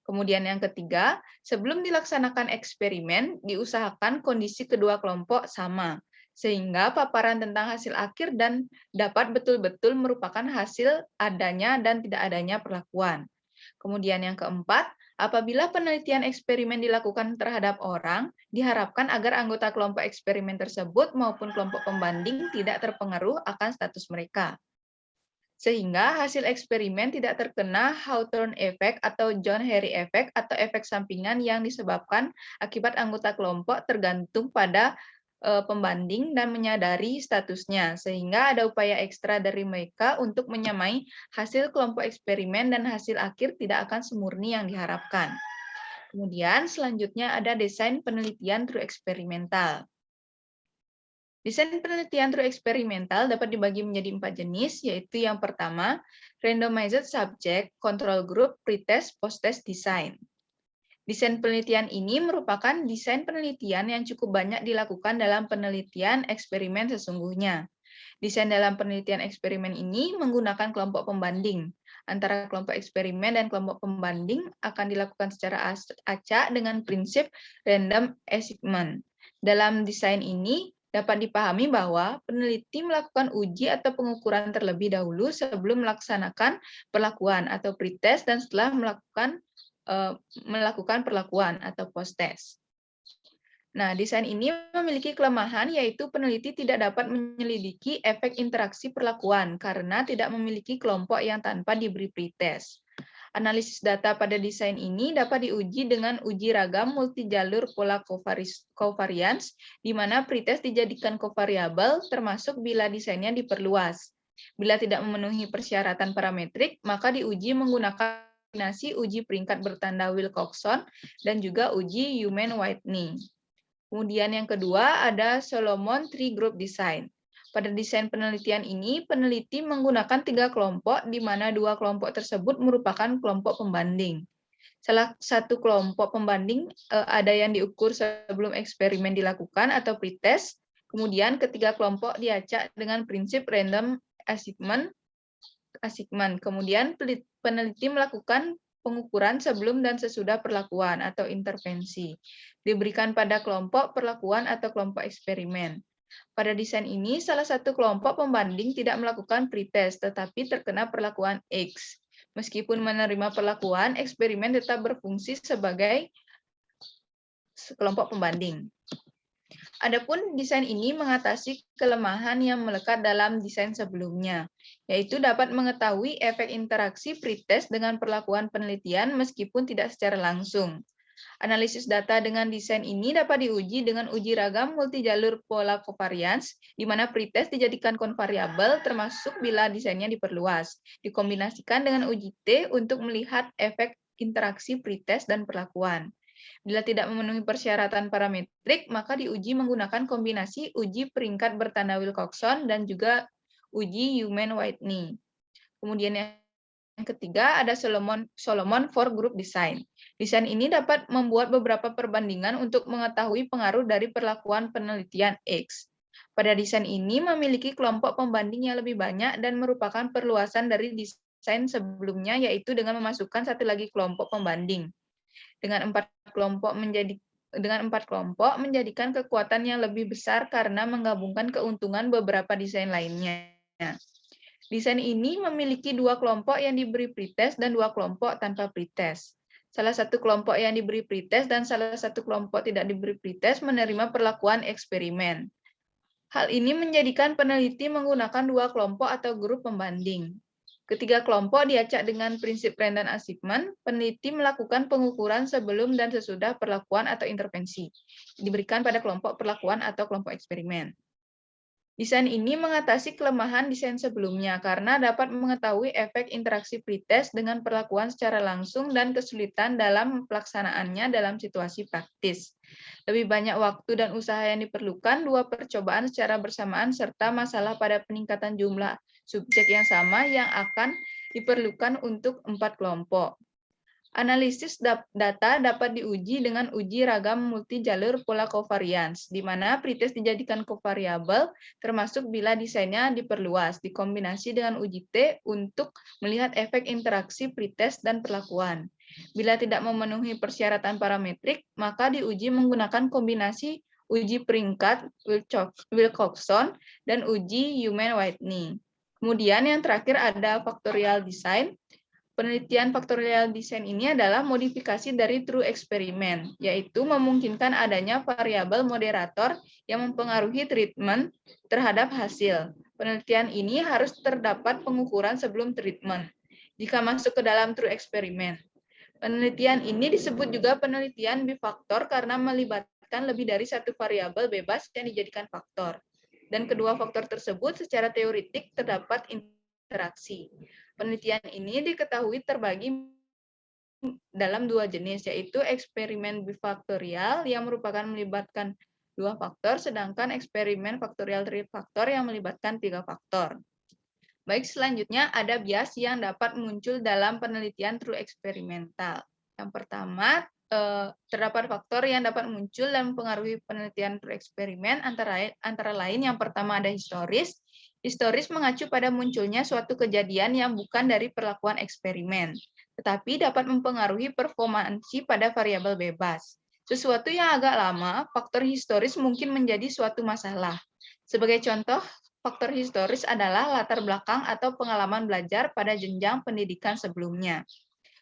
Kemudian yang ketiga, sebelum dilaksanakan eksperimen, diusahakan kondisi kedua kelompok sama, sehingga paparan tentang hasil akhir dan dapat betul-betul merupakan hasil adanya dan tidak adanya perlakuan. Kemudian yang keempat, apabila penelitian eksperimen dilakukan terhadap orang, diharapkan agar anggota kelompok eksperimen tersebut maupun kelompok pembanding tidak terpengaruh akan status mereka. Sehingga hasil eksperimen tidak terkena Hawthorne effect atau John Harry effect atau efek sampingan yang disebabkan akibat anggota kelompok tergantung pada pembanding dan menyadari statusnya, sehingga ada upaya ekstra dari mereka untuk menyamai hasil kelompok eksperimen dan hasil akhir tidak akan semurni yang diharapkan. Kemudian selanjutnya ada desain penelitian true eksperimental. Desain penelitian true eksperimental dapat dibagi menjadi 4 jenis, yaitu yang pertama, randomized subject, control group, pretest, posttest design. Desain penelitian ini merupakan desain penelitian yang cukup banyak dilakukan dalam penelitian eksperimen sesungguhnya. Desain dalam penelitian eksperimen ini menggunakan kelompok pembanding. Antara kelompok eksperimen dan kelompok pembanding akan dilakukan secara acak dengan prinsip random assignment. Dalam desain ini, dapat dipahami bahwa peneliti melakukan uji atau pengukuran terlebih dahulu sebelum melaksanakan perlakuan atau pretest dan setelah melakukan perlakuan atau post-test. Nah, desain ini memiliki kelemahan yaitu peneliti tidak dapat menyelidiki efek interaksi perlakuan karena tidak memiliki kelompok yang tanpa diberi pretest. Analisis data pada desain ini dapat diuji dengan uji ragam multijalur pola covariance, di mana pretest dijadikan covariabel termasuk bila desainnya diperluas. Bila tidak memenuhi persyaratan parametrik, maka diuji menggunakan kombinasi uji peringkat bertanda Wilcoxon dan juga uji Human-Whitney. Kemudian yang kedua ada Solomon Tree Group Design. Pada desain penelitian ini, peneliti menggunakan 3 kelompok, di mana 2 kelompok tersebut merupakan kelompok pembanding. Salah satu kelompok pembanding ada yang diukur sebelum eksperimen dilakukan atau pretest. Kemudian ketiga kelompok diacak dengan prinsip random assignment. Kemudian peneliti melakukan pengukuran sebelum dan sesudah perlakuan atau intervensi. Diberikan pada kelompok perlakuan atau kelompok eksperimen. Pada desain ini, salah satu kelompok pembanding tidak melakukan pretest, tetapi terkena perlakuan X. Meskipun menerima perlakuan, eksperimen tetap berfungsi sebagai kelompok pembanding. Adapun desain ini mengatasi kelemahan yang melekat dalam desain sebelumnya, yaitu dapat mengetahui efek interaksi pretest dengan perlakuan penelitian meskipun tidak secara langsung. Analisis data dengan desain ini dapat diuji dengan uji ragam multijalur pola covariance, di mana pretest dijadikan konvariabel termasuk bila desainnya diperluas, dikombinasikan dengan uji T untuk melihat efek interaksi pretest dan perlakuan. Bila tidak memenuhi persyaratan parametrik, maka diuji menggunakan kombinasi uji peringkat bertanda Wilcoxon dan juga uji Human-Whitney. Kemudian yang ketiga ada Solomon for Group Design. Desain ini dapat membuat beberapa perbandingan untuk mengetahui pengaruh dari perlakuan penelitian X. Pada desain ini memiliki kelompok pembanding yang lebih banyak dan merupakan perluasan dari desain sebelumnya, yaitu dengan memasukkan satu lagi kelompok pembanding. Dengan empat kelompok menjadikan kekuatan yang lebih besar karena menggabungkan keuntungan beberapa desain lainnya. Desain ini memiliki dua kelompok yang diberi pretest dan dua kelompok tanpa pretest. Salah satu kelompok yang diberi pretest dan salah satu kelompok tidak diberi pretest menerima perlakuan eksperimen. Hal ini menjadikan peneliti menggunakan dua kelompok atau grup pembanding. Ketiga kelompok diacak dengan prinsip random assignment, peneliti melakukan pengukuran sebelum dan sesudah perlakuan atau intervensi. Diberikan pada kelompok perlakuan atau kelompok eksperimen. Desain ini mengatasi kelemahan desain sebelumnya karena dapat mengetahui efek interaksi pretest dengan perlakuan secara langsung dan kesulitan dalam pelaksanaannya dalam situasi praktis. Lebih banyak waktu dan usaha yang diperlukan, dua percobaan secara bersamaan, serta masalah pada peningkatan jumlah subjek yang sama yang akan diperlukan untuk 4 kelompok. Analisis data dapat diuji dengan uji ragam multijalur pola covariance, di mana pretest dijadikan kovariabel, termasuk bila desainnya diperluas, dikombinasi dengan uji T untuk melihat efek interaksi pretest dan perlakuan. Bila tidak memenuhi persyaratan parametrik, maka diuji menggunakan kombinasi uji peringkat Wilcoxon dan uji Human-Whitney. Kemudian yang terakhir ada factorial design. Penelitian faktorial desain ini adalah modifikasi dari true experiment, yaitu memungkinkan adanya variabel moderator yang mempengaruhi treatment terhadap hasil. Penelitian ini harus terdapat pengukuran sebelum treatment jika masuk ke dalam true experiment. Penelitian ini disebut juga penelitian bifaktor karena melibatkan lebih dari satu variabel bebas yang dijadikan faktor. Dan kedua faktor tersebut secara teoretik terdapat interaksi. Penelitian ini diketahui terbagi dalam dua jenis, yaitu eksperimen bifaktorial yang merupakan melibatkan dua faktor, sedangkan eksperimen faktorial trifaktor yang melibatkan tiga faktor. Baik, selanjutnya ada bias yang dapat muncul dalam penelitian true eksperimental. Yang pertama, terdapat faktor yang dapat muncul dan mempengaruhi penelitian true eksperimen, antara lain yang pertama ada historis. Historis mengacu pada munculnya suatu kejadian yang bukan dari perlakuan eksperimen, tetapi dapat mempengaruhi performansi pada variabel bebas. Sesuatu yang agak lama, faktor historis mungkin menjadi suatu masalah. Sebagai contoh, faktor historis adalah latar belakang atau pengalaman belajar pada jenjang pendidikan sebelumnya.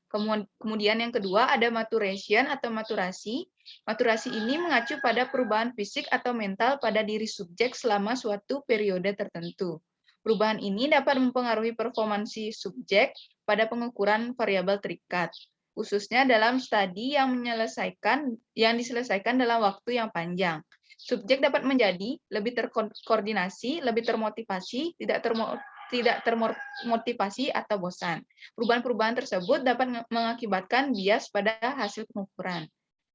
Kemudian yang kedua ada maturation atau maturasi. Maturasi ini mengacu pada perubahan fisik atau mental pada diri subjek selama suatu periode tertentu. Perubahan ini dapat mempengaruhi performansi subjek pada pengukuran variabel terikat, khususnya dalam studi yang diselesaikan dalam waktu yang panjang. Subjek dapat menjadi lebih terkoordinasi, lebih termotivasi, tidak termotivasi atau bosan. Perubahan-perubahan tersebut dapat mengakibatkan bias pada hasil pengukuran.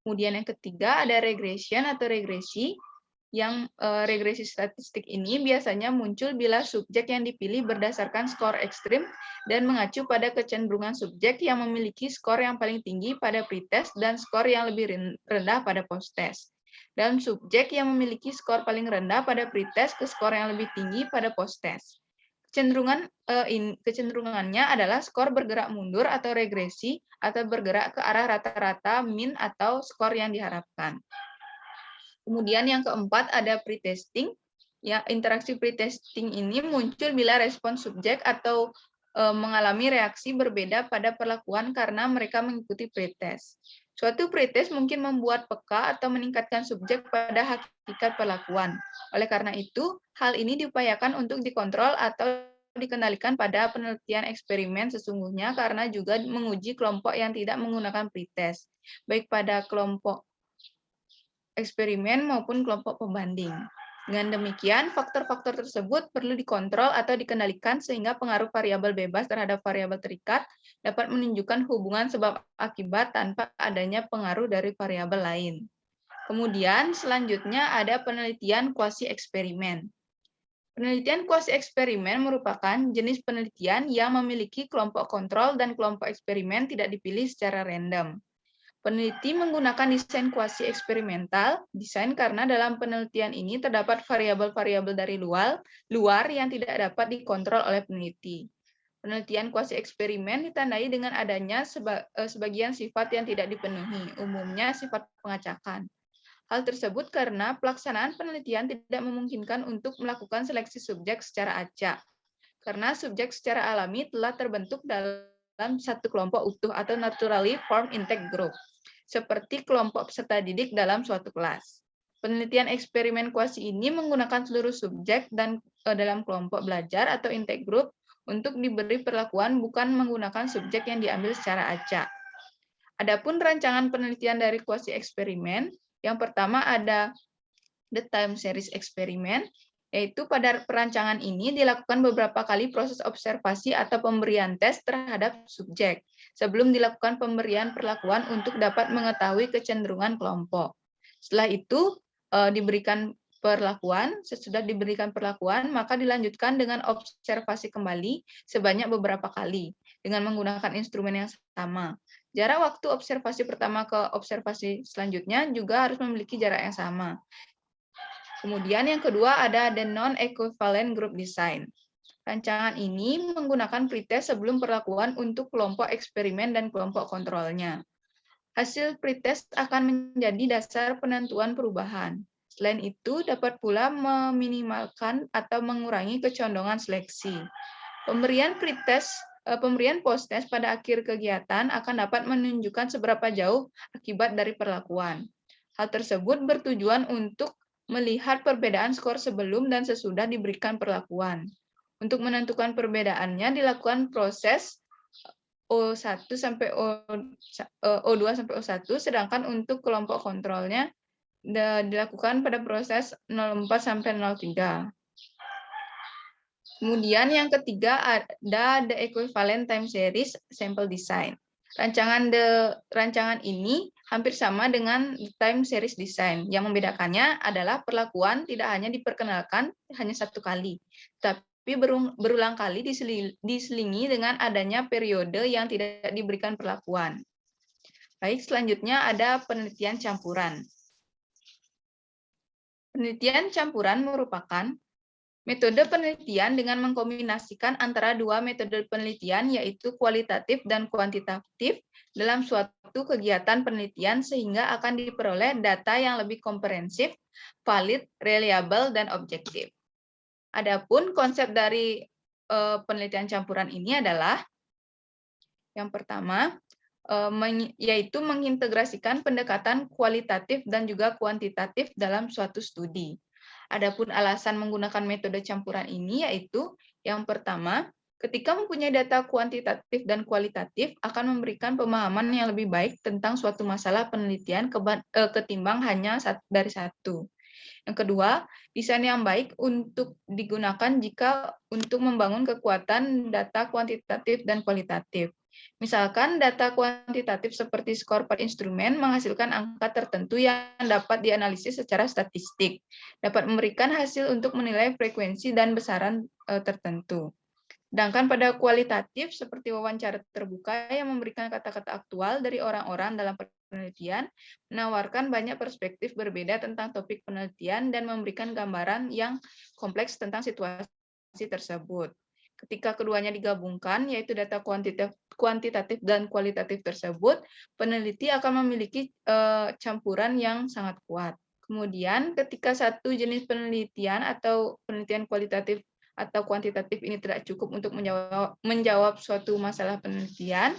Kemudian yang ketiga ada regression atau regresi. Yang regresi statistik ini biasanya muncul bila subjek yang dipilih berdasarkan skor ekstrim dan mengacu pada kecenderungan subjek yang memiliki skor yang paling tinggi pada pretest dan skor yang lebih rendah pada posttest. Dan subjek yang memiliki skor paling rendah pada pretest ke skor yang lebih tinggi pada posttest. Kecenderungannya adalah skor bergerak mundur atau regresi atau bergerak ke arah rata-rata min atau skor yang diharapkan. Kemudian yang keempat ada pretesting. Ya, interaksi pretesting ini muncul bila respon subjek atau mengalami reaksi berbeda pada perlakuan karena mereka mengikuti pretest. Suatu pretest mungkin membuat peka atau meningkatkan subjek pada hakikat perlakuan. Oleh karena itu, hal ini diupayakan untuk dikontrol atau dikendalikan pada penelitian eksperimen sesungguhnya karena juga menguji kelompok yang tidak menggunakan pretest, baik pada kelompok eksperimen maupun kelompok pembanding. Dengan demikian, faktor-faktor tersebut perlu dikontrol atau dikendalikan sehingga pengaruh variabel bebas terhadap variabel terikat dapat menunjukkan hubungan sebab akibat tanpa adanya pengaruh dari variabel lain. Kemudian, selanjutnya ada penelitian kuasi eksperimen. Penelitian kuasi eksperimen merupakan jenis penelitian yang memiliki kelompok kontrol dan kelompok eksperimen tidak dipilih secara random. Peneliti menggunakan desain kuasi eksperimental, desain karena dalam penelitian ini terdapat variabel-variabel dari luar yang tidak dapat dikontrol oleh peneliti. Penelitian kuasi eksperimen ditandai dengan adanya sebagian sifat yang tidak dipenuhi, umumnya sifat pengacakan. Hal tersebut karena pelaksanaan penelitian tidak memungkinkan untuk melakukan seleksi subjek secara acak, karena subjek secara alami telah terbentuk dalam satu kelompok utuh atau naturally formed intake group, seperti kelompok peserta didik dalam suatu kelas. Penelitian eksperimen kuasi ini menggunakan seluruh subjek dan dalam kelompok belajar atau intake group untuk diberi perlakuan bukan menggunakan subjek yang diambil secara acak. Adapun rancangan penelitian dari kuasi eksperimen, yang pertama ada the time series experiment, yaitu pada perancangan ini dilakukan beberapa kali proses observasi atau pemberian tes terhadap subjek sebelum dilakukan pemberian perlakuan untuk dapat mengetahui kecenderungan kelompok. Setelah itu diberikan perlakuan, sesudah diberikan perlakuan, maka dilanjutkan dengan observasi kembali sebanyak beberapa kali dengan menggunakan instrumen yang sama. Jarak waktu observasi pertama ke observasi selanjutnya juga harus memiliki jarak yang sama. Kemudian yang kedua ada the non-equivalent group design. Rancangan ini menggunakan pretest sebelum perlakuan untuk kelompok eksperimen dan kelompok kontrolnya. Hasil pretest akan menjadi dasar penentuan perubahan. Selain itu, dapat pula meminimalkan atau mengurangi kecondongan seleksi. Pemberian post-test pada akhir kegiatan akan dapat menunjukkan seberapa jauh akibat dari perlakuan. Hal tersebut bertujuan untuk melihat perbedaan skor sebelum dan sesudah diberikan perlakuan. Untuk menentukan perbedaannya dilakukan proses O1 sampai O2 sampai O1, sedangkan untuk kelompok kontrolnya dilakukan pada proses 04 sampai 03. Kemudian yang ketiga ada the equivalent time series sample design. Rancangan ini hampir sama dengan time series design. Yang membedakannya adalah perlakuan tidak hanya diperkenalkan hanya satu kali, tapi berulang kali diselingi dengan adanya periode yang tidak diberikan perlakuan. Baik, selanjutnya ada penelitian campuran. Penelitian campuran merupakan metode penelitian dengan mengkombinasikan antara dua metode penelitian, yaitu kualitatif dan kuantitatif, dalam suatu kegiatan penelitian sehingga akan diperoleh data yang lebih komprehensif, valid, reliable, dan objektif. Adapun konsep dari penelitian campuran ini adalah yang pertama, yaitu mengintegrasikan pendekatan kualitatif dan juga kuantitatif dalam suatu studi. Adapun alasan menggunakan metode campuran ini yaitu yang pertama, ketika mempunyai data kuantitatif dan kualitatif akan memberikan pemahaman yang lebih baik tentang suatu masalah penelitian ketimbang hanya dari satu. Yang kedua, desain yang baik untuk digunakan jika untuk membangun kekuatan data kuantitatif dan kualitatif. Misalkan data kuantitatif seperti skor per instrumen menghasilkan angka tertentu yang dapat dianalisis secara statistik, dapat memberikan hasil untuk menilai frekuensi dan besaran tertentu. Sedangkan pada kualitatif seperti wawancara terbuka yang memberikan kata-kata aktual dari orang-orang dalam penelitian, menawarkan banyak perspektif berbeda tentang topik penelitian dan memberikan gambaran yang kompleks tentang situasi tersebut. ketika keduanya digabungkan, yaitu data kuantitatif dan kualitatif tersebut, peneliti akan memiliki campuran yang sangat kuat. Kemudian, ketika satu jenis penelitian atau penelitian kualitatif atau kuantitatif ini tidak cukup untuk menjawab suatu masalah penelitian,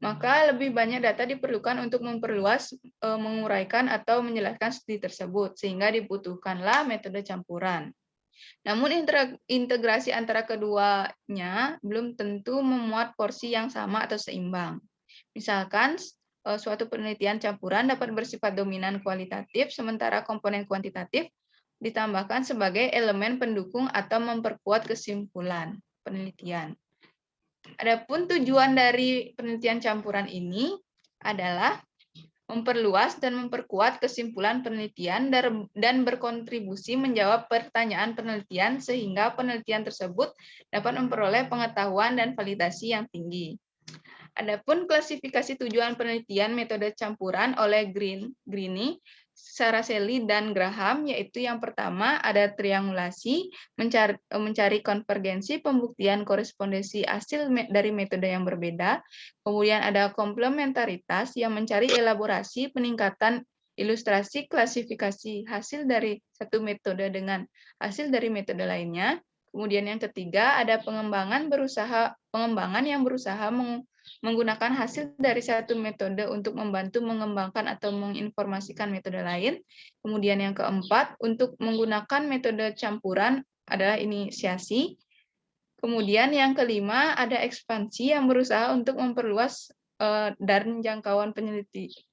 maka lebih banyak data diperlukan untuk memperluas, menguraikan, atau menjelaskan studi tersebut, sehingga dibutuhkanlah metode campuran. Namun integrasi antara keduanya belum tentu memuat porsi yang sama atau seimbang. Misalkan, suatu penelitian campuran dapat bersifat dominan kualitatif, sementara komponen kuantitatif ditambahkan sebagai elemen pendukung atau memperkuat kesimpulan penelitian. Adapun tujuan dari penelitian campuran ini adalah memperluas dan memperkuat kesimpulan penelitian dan berkontribusi menjawab pertanyaan penelitian sehingga penelitian tersebut dapat memperoleh pengetahuan dan validasi yang tinggi. Adapun klasifikasi tujuan penelitian metode campuran oleh Greene, Saraceli, dan Graham, yaitu yang pertama ada triangulasi, mencari konvergensi pembuktian korespondensi hasil dari metode yang berbeda. Kemudian ada komplementaritas yang mencari elaborasi peningkatan ilustrasi klasifikasi hasil dari satu metode dengan hasil dari metode lainnya. Kemudian yang ketiga ada pengembangan yang berusaha menggunakan hasil dari satu metode untuk membantu mengembangkan atau menginformasikan metode lain. Kemudian yang keempat, untuk menggunakan metode campuran adalah inisiasi. Kemudian yang kelima, ada ekspansi yang berusaha untuk memperluas dan jangkauan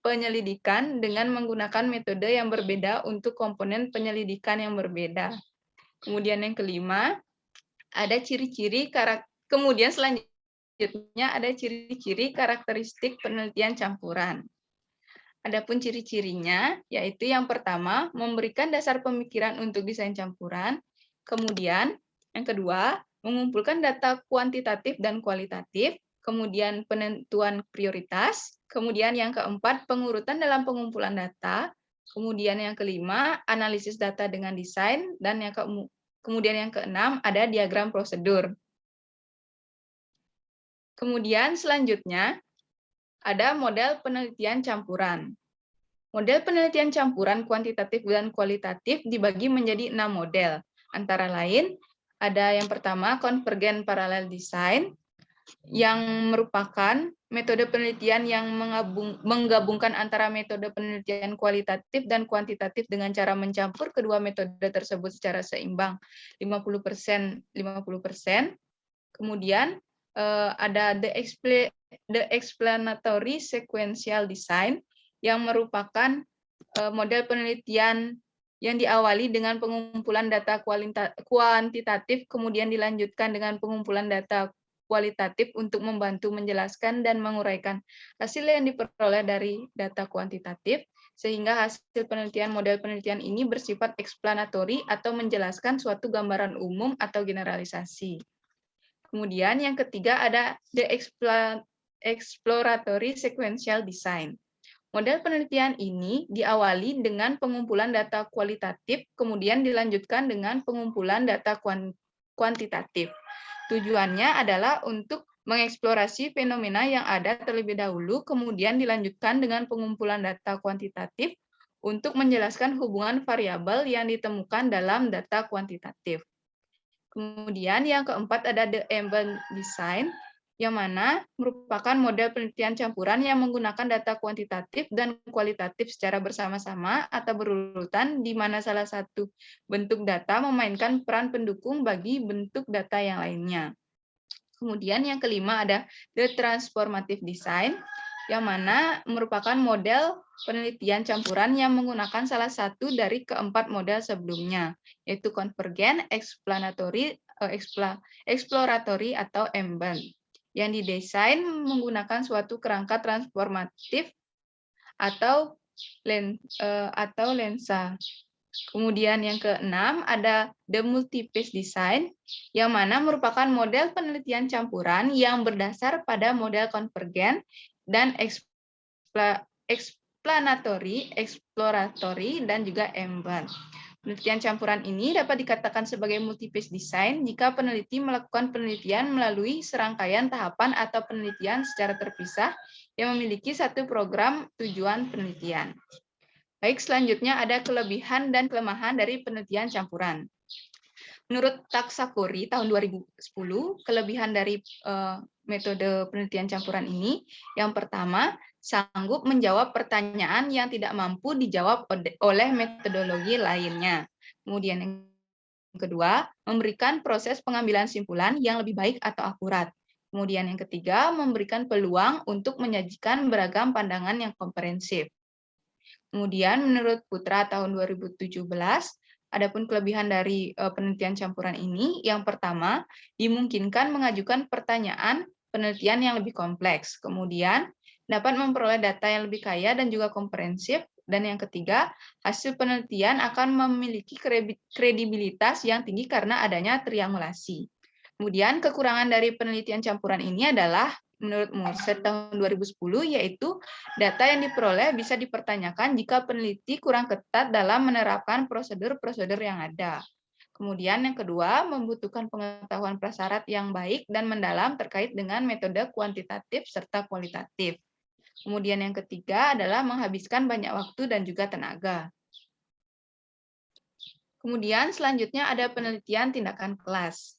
penyelidikan dengan menggunakan metode yang berbeda untuk komponen penyelidikan yang berbeda. Kemudian yang kelima, ada ciri-ciri kemudian selanjutnya ada ciri-ciri karakteristik penelitian campuran. Adapun ciri-cirinya, yaitu yang pertama, memberikan dasar pemikiran untuk desain campuran. Kemudian, yang kedua, mengumpulkan data kuantitatif dan kualitatif. Kemudian, penentuan prioritas. Kemudian, yang keempat, pengurutan dalam pengumpulan data. Kemudian, yang kelima, analisis data dengan desain. Dan kemudian yang keenam, ada diagram prosedur. Kemudian selanjutnya, ada model penelitian campuran. Model penelitian campuran kuantitatif dan kualitatif dibagi menjadi 6 model. Antara lain, ada yang pertama, konvergen paralel design, yang merupakan metode penelitian yang menggabungkan antara metode penelitian kualitatif dan kuantitatif dengan cara mencampur kedua metode tersebut secara seimbang 50%. Kemudian ada the explanatory sequential design yang merupakan model penelitian yang diawali dengan pengumpulan data kuantitatif, kemudian dilanjutkan dengan pengumpulan data kualitatif untuk membantu menjelaskan dan menguraikan hasil yang diperoleh dari data kuantitatif, sehingga hasil penelitian model penelitian ini bersifat explanatory atau menjelaskan suatu gambaran umum atau generalisasi. Kemudian yang ketiga ada the exploratory sequential design. Model penelitian ini diawali dengan pengumpulan data kualitatif, kemudian dilanjutkan dengan pengumpulan data kuantitatif. Tujuannya adalah untuk mengeksplorasi fenomena yang ada terlebih dahulu, kemudian dilanjutkan dengan pengumpulan data kuantitatif untuk menjelaskan hubungan variabel yang ditemukan dalam data kuantitatif. Kemudian yang keempat ada the embedded design, yang mana merupakan model penelitian campuran yang menggunakan data kuantitatif dan kualitatif secara bersama-sama atau berurutan, di mana salah satu bentuk data memainkan peran pendukung bagi bentuk data yang lainnya. Kemudian yang kelima ada the transformative design, yang mana merupakan model penelitian campuran yang menggunakan salah satu dari keempat model sebelumnya, yaitu konvergen, explanatory, exploratory, atau embedded, yang didesain menggunakan suatu kerangka transformatif atau lensa. Kemudian yang keenam ada the multi-phase design, yang mana merupakan model penelitian campuran yang berdasar pada model konvergen dan explanatory, exploratory, dan juga embedded. Penelitian campuran ini dapat dikatakan sebagai multi-phase design jika peneliti melakukan penelitian melalui serangkaian tahapan atau penelitian secara terpisah yang memiliki satu program tujuan penelitian. Baik, selanjutnya ada kelebihan dan kelemahan dari penelitian campuran. Menurut Taksakuri tahun 2010, kelebihan dari metode penelitian campuran ini, yang pertama, sanggup menjawab pertanyaan yang tidak mampu dijawab oleh metodologi lainnya. Kemudian yang kedua, memberikan proses pengambilan simpulan yang lebih baik atau akurat. Kemudian yang ketiga, memberikan peluang untuk menyajikan beragam pandangan yang komprehensif. Kemudian menurut Putra tahun 2017, adapun kelebihan dari penelitian campuran ini, yang pertama, dimungkinkan mengajukan pertanyaan penelitian yang lebih kompleks. Kemudian, dapat memperoleh data yang lebih kaya dan juga komprehensif. Dan yang ketiga, hasil penelitian akan memiliki kredibilitas yang tinggi karena adanya triangulasi. Kemudian, kekurangan dari penelitian campuran ini adalah menurut Morset tahun 2010, yaitu data yang diperoleh bisa dipertanyakan jika peneliti kurang ketat dalam menerapkan prosedur-prosedur yang ada. Kemudian yang kedua, membutuhkan pengetahuan prasyarat yang baik dan mendalam terkait dengan metode kuantitatif serta kualitatif. Kemudian yang ketiga adalah menghabiskan banyak waktu dan juga tenaga. Kemudian selanjutnya ada penelitian tindakan kelas.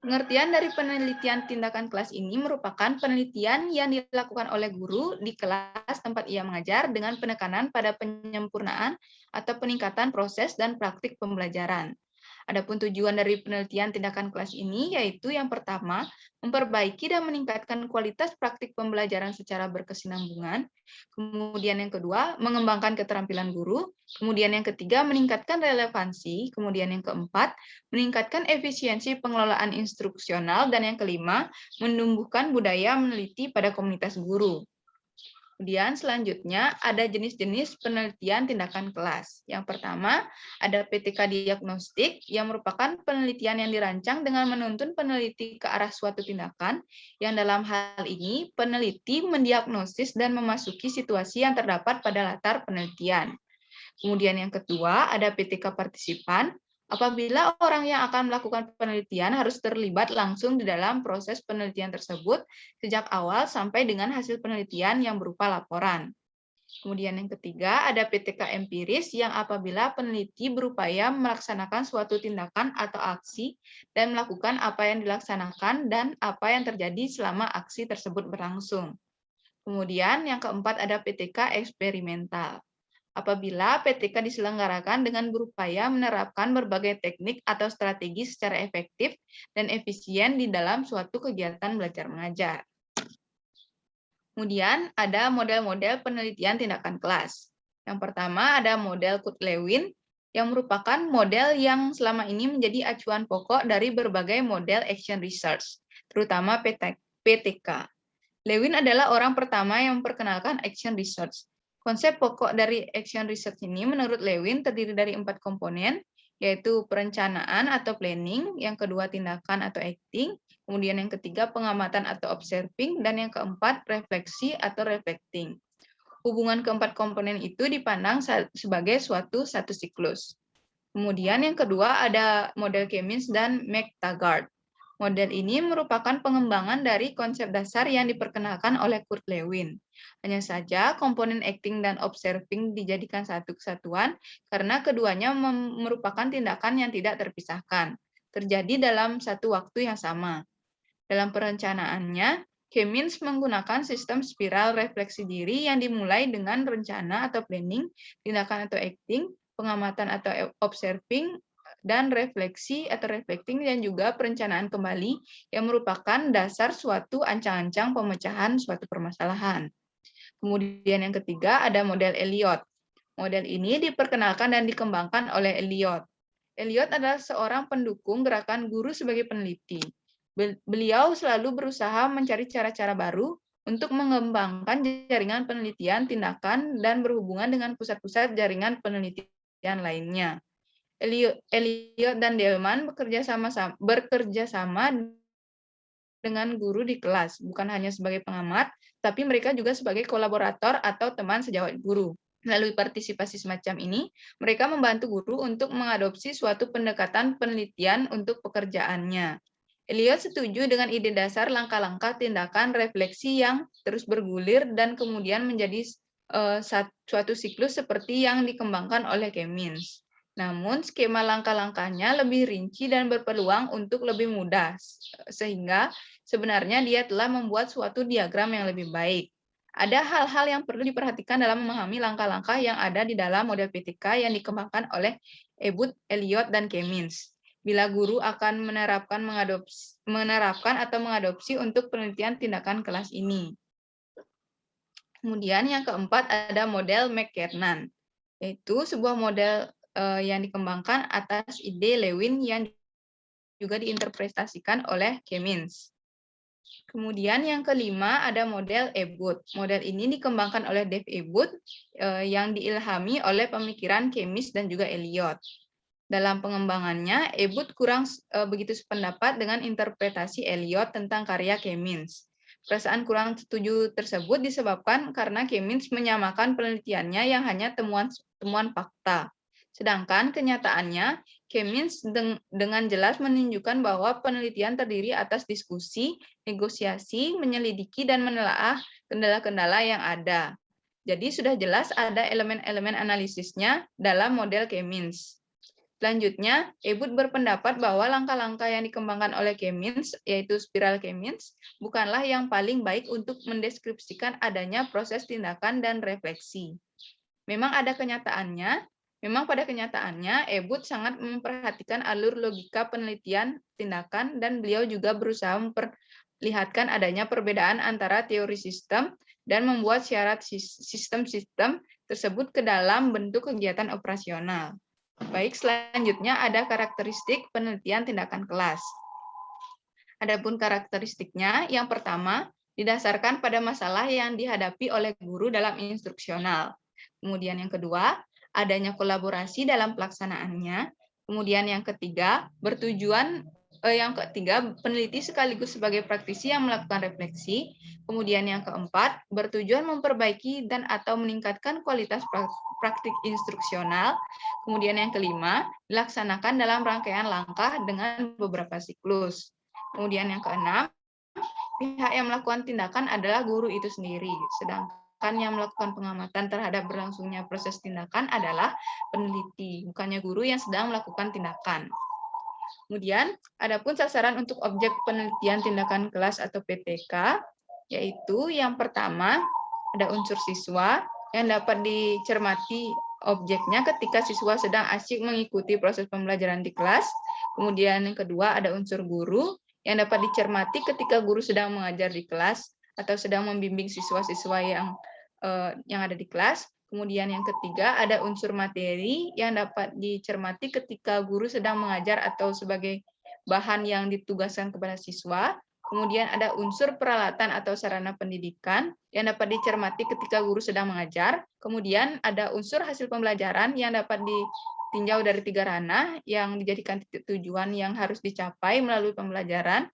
Pengertian dari penelitian tindakan kelas ini merupakan penelitian yang dilakukan oleh guru di kelas tempat ia mengajar dengan penekanan pada penyempurnaan atau peningkatan proses dan praktik pembelajaran. Adapun tujuan dari penelitian tindakan kelas ini yaitu yang pertama, memperbaiki dan meningkatkan kualitas praktik pembelajaran secara berkesinambungan. Kemudian yang kedua, mengembangkan keterampilan guru. Kemudian yang ketiga, meningkatkan relevansi. Kemudian yang keempat, meningkatkan efisiensi pengelolaan instruksional. Dan yang kelima, menumbuhkan budaya meneliti pada komunitas guru. Kemudian selanjutnya ada jenis-jenis penelitian tindakan kelas. Yang pertama, ada PTK diagnostik yang merupakan penelitian yang dirancang dengan menuntun peneliti ke arah suatu tindakan, yang dalam hal ini peneliti mendiagnosis dan memasuki situasi yang terdapat pada latar penelitian. Kemudian yang kedua, ada PTK partisipan. Apabila orang yang akan melakukan penelitian harus terlibat langsung di dalam proses penelitian tersebut sejak awal sampai dengan hasil penelitian yang berupa laporan. Kemudian yang ketiga, ada PTK empiris yang apabila peneliti berupaya melaksanakan suatu tindakan atau aksi dan melakukan apa yang dilaksanakan dan apa yang terjadi selama aksi tersebut berlangsung. Kemudian yang keempat ada PTK eksperimental. Apabila PTK diselenggarakan dengan berupaya menerapkan berbagai teknik atau strategi secara efektif dan efisien di dalam suatu kegiatan belajar mengajar. Kemudian ada model-model penelitian tindakan kelas. Yang pertama ada model Kurt-Lewin yang merupakan model yang selama ini menjadi acuan pokok dari berbagai model action research, terutama PTK. Lewin adalah orang pertama yang memperkenalkan action research. Konsep pokok dari action research ini menurut Lewin terdiri dari 4 komponen, yaitu perencanaan atau planning, yang kedua tindakan atau acting, kemudian yang ketiga pengamatan atau observing, dan yang keempat refleksi atau reflecting. Hubungan keempat komponen itu dipandang sebagai satu siklus. Kemudian yang kedua ada model Kemins dan McTaggart. Model ini merupakan pengembangan dari konsep dasar yang diperkenalkan oleh Kurt Lewin. Hanya saja komponen acting dan observing dijadikan satu kesatuan karena keduanya merupakan tindakan yang tidak terpisahkan, terjadi dalam satu waktu yang sama. Dalam perencanaannya, Kemins menggunakan sistem spiral refleksi diri yang dimulai dengan rencana atau planning, tindakan atau acting, pengamatan atau observing, dan refleksi atau reflecting, dan juga perencanaan kembali yang merupakan dasar suatu ancang-ancang pemecahan suatu permasalahan. Kemudian yang ketiga ada model Elliott. Model ini diperkenalkan dan dikembangkan oleh Elliott. Elliott adalah seorang pendukung gerakan guru sebagai peneliti. Beliau selalu berusaha mencari cara-cara baru untuk mengembangkan jaringan penelitian tindakan dan berhubungan dengan pusat-pusat jaringan penelitian lainnya. Elliott dan Delman bekerja sama dengan guru di kelas, bukan hanya sebagai pengamat, tapi mereka juga sebagai kolaborator atau teman sejawat guru. Melalui partisipasi semacam ini, mereka membantu guru untuk mengadopsi suatu pendekatan penelitian untuk pekerjaannya. Eliot setuju dengan ide dasar langkah-langkah tindakan refleksi yang terus bergulir dan kemudian menjadi suatu siklus seperti yang dikembangkan oleh Kemins. Namun, skema langkah-langkahnya lebih rinci dan berpeluang untuk lebih mudah, sehingga sebenarnya dia telah membuat suatu diagram yang lebih baik. Ada hal-hal yang perlu diperhatikan dalam memahami langkah-langkah yang ada di dalam model PTK yang dikembangkan oleh Ebut, Eliot, dan Kemins. Bila guru akan menerapkan atau mengadopsi untuk penelitian tindakan kelas ini. Kemudian yang keempat ada model McKernan, yaitu sebuah model yang dikembangkan atas ide Lewin yang juga diinterpretasikan oleh Kemins. Kemudian yang kelima ada model Ebut. Model ini dikembangkan oleh Dave Ebut yang diilhami oleh pemikiran Kemins dan juga Eliot. Dalam pengembangannya, Ebut kurang begitu sependapat dengan interpretasi Eliot tentang karya Kemins. Perasaan kurang setuju tersebut disebabkan karena Kemins menyamakan penelitiannya yang hanya temuan fakta. Sedangkan kenyataannya, Kemins dengan jelas menunjukkan bahwa penelitian terdiri atas diskusi, negosiasi, menyelidiki, dan menelaah kendala-kendala yang ada. Jadi sudah jelas ada elemen-elemen analisisnya dalam model Kemins. Selanjutnya, Ebut berpendapat bahwa langkah-langkah yang dikembangkan oleh Kemins, yaitu spiral Kemins, bukanlah yang paling baik untuk mendeskripsikan adanya proses tindakan dan refleksi. Memang pada kenyataannya, Ebut sangat memperhatikan alur logika penelitian tindakan dan beliau juga berusaha memperlihatkan adanya perbedaan antara teori sistem dan membuat syarat sistem-sistem tersebut ke dalam bentuk kegiatan operasional. Baik, selanjutnya ada karakteristik penelitian tindakan kelas. Adapun karakteristiknya, yang pertama, didasarkan pada masalah yang dihadapi oleh guru dalam instruksional. Kemudian yang kedua, adanya kolaborasi dalam pelaksanaannya. Kemudian yang ketiga, peneliti sekaligus sebagai praktisi yang melakukan refleksi. Kemudian yang keempat, bertujuan memperbaiki dan atau meningkatkan kualitas praktik instruksional. Kemudian yang kelima, dilaksanakan dalam rangkaian langkah dengan beberapa siklus. Kemudian yang keenam, pihak yang melakukan tindakan adalah guru itu sendiri, sedangkan yang melakukan pengamatan terhadap berlangsungnya proses tindakan adalah peneliti, bukannya guru yang sedang melakukan tindakan. Kemudian, adapun sasaran untuk objek penelitian tindakan kelas atau PTK, yaitu yang pertama, ada unsur siswa yang dapat dicermati objeknya ketika siswa sedang asyik mengikuti proses pembelajaran di kelas. Kemudian yang kedua, ada unsur guru yang dapat dicermati ketika guru sedang mengajar di kelas atau sedang membimbing siswa-siswa yang ada di kelas. Kemudian yang ketiga, ada unsur materi yang dapat dicermati ketika guru sedang mengajar atau sebagai bahan yang ditugaskan kepada siswa. Kemudian ada unsur peralatan atau sarana pendidikan yang dapat dicermati ketika guru sedang mengajar. Kemudian ada unsur hasil pembelajaran yang dapat ditinjau dari 3 ranah yang dijadikan titik tujuan yang harus dicapai melalui pembelajaran.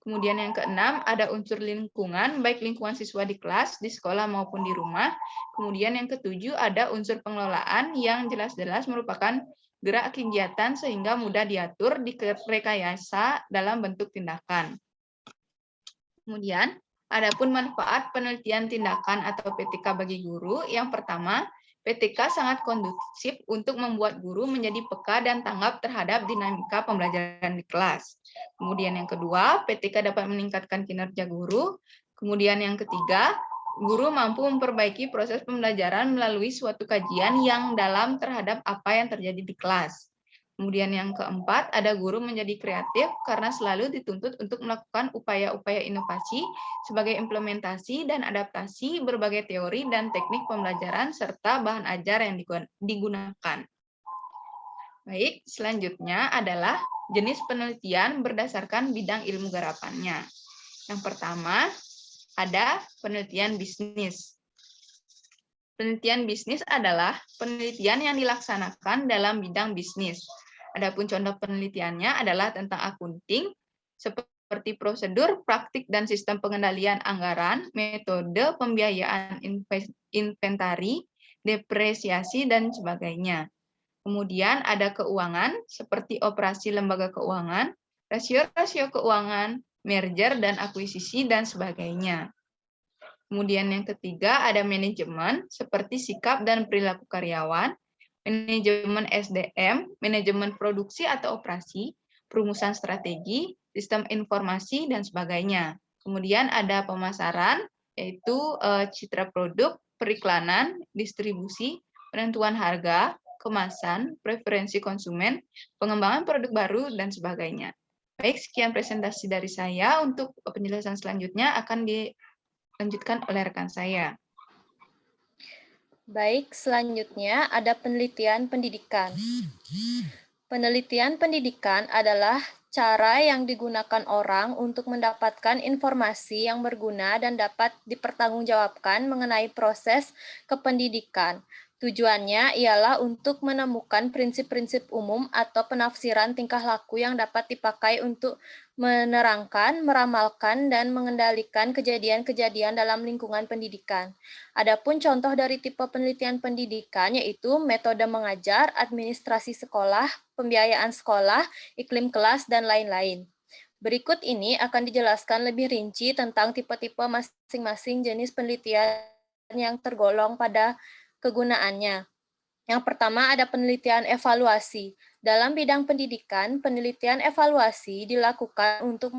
Kemudian yang keenam, ada unsur lingkungan, baik lingkungan siswa di kelas, di sekolah maupun di rumah. Kemudian yang ketujuh, ada unsur pengelolaan yang jelas-jelas merupakan gerak kegiatan sehingga mudah diatur, direkayasa dalam bentuk tindakan. Kemudian, adapun manfaat penelitian tindakan atau PTK bagi guru, yang pertama, PTK sangat kondusif untuk membuat guru menjadi peka dan tanggap terhadap dinamika pembelajaran di kelas. Kemudian yang kedua, PTK dapat meningkatkan kinerja guru. Kemudian yang ketiga, guru mampu memperbaiki proses pembelajaran melalui suatu kajian yang dalam terhadap apa yang terjadi di kelas. Kemudian yang keempat, ada guru menjadi kreatif karena selalu dituntut untuk melakukan upaya-upaya inovasi sebagai implementasi dan adaptasi berbagai teori dan teknik pembelajaran serta bahan ajar yang digunakan. Baik, selanjutnya adalah jenis penelitian berdasarkan bidang ilmu garapannya. Yang pertama, ada penelitian bisnis. Penelitian bisnis adalah penelitian yang dilaksanakan dalam bidang bisnis. Adapun contoh penelitiannya adalah tentang akunting, seperti prosedur, praktik, dan sistem pengendalian anggaran, metode pembiayaan inventari, depresiasi, dan sebagainya. Kemudian ada keuangan, seperti operasi lembaga keuangan, rasio-rasio keuangan, merger dan akuisisi, dan sebagainya. Kemudian yang ketiga ada manajemen, seperti sikap dan perilaku karyawan, manajemen SDM, manajemen produksi atau operasi, perumusan strategi, sistem informasi, dan sebagainya. Kemudian ada pemasaran, yaitu citra produk, periklanan, distribusi, penentuan harga, kemasan, preferensi konsumen, pengembangan produk baru, dan sebagainya. Baik, sekian presentasi dari saya. Untuk penjelasan selanjutnya akan dilanjutkan oleh rekan saya. Baik, selanjutnya ada penelitian pendidikan. Penelitian pendidikan adalah cara yang digunakan orang untuk mendapatkan informasi yang berguna dan dapat dipertanggungjawabkan mengenai proses kependidikan. Tujuannya ialah untuk menemukan prinsip-prinsip umum atau penafsiran tingkah laku yang dapat dipakai untuk menerangkan, meramalkan, dan mengendalikan kejadian-kejadian dalam lingkungan pendidikan. Adapun contoh dari tipe penelitian pendidikan yaitu metode mengajar, administrasi sekolah, pembiayaan sekolah, iklim kelas, dan lain-lain. Berikut ini akan dijelaskan lebih rinci tentang tipe-tipe masing-masing jenis penelitian yang tergolong pada kegunaannya. Yang pertama ada penelitian evaluasi. Dalam bidang pendidikan, penelitian evaluasi dilakukan untuk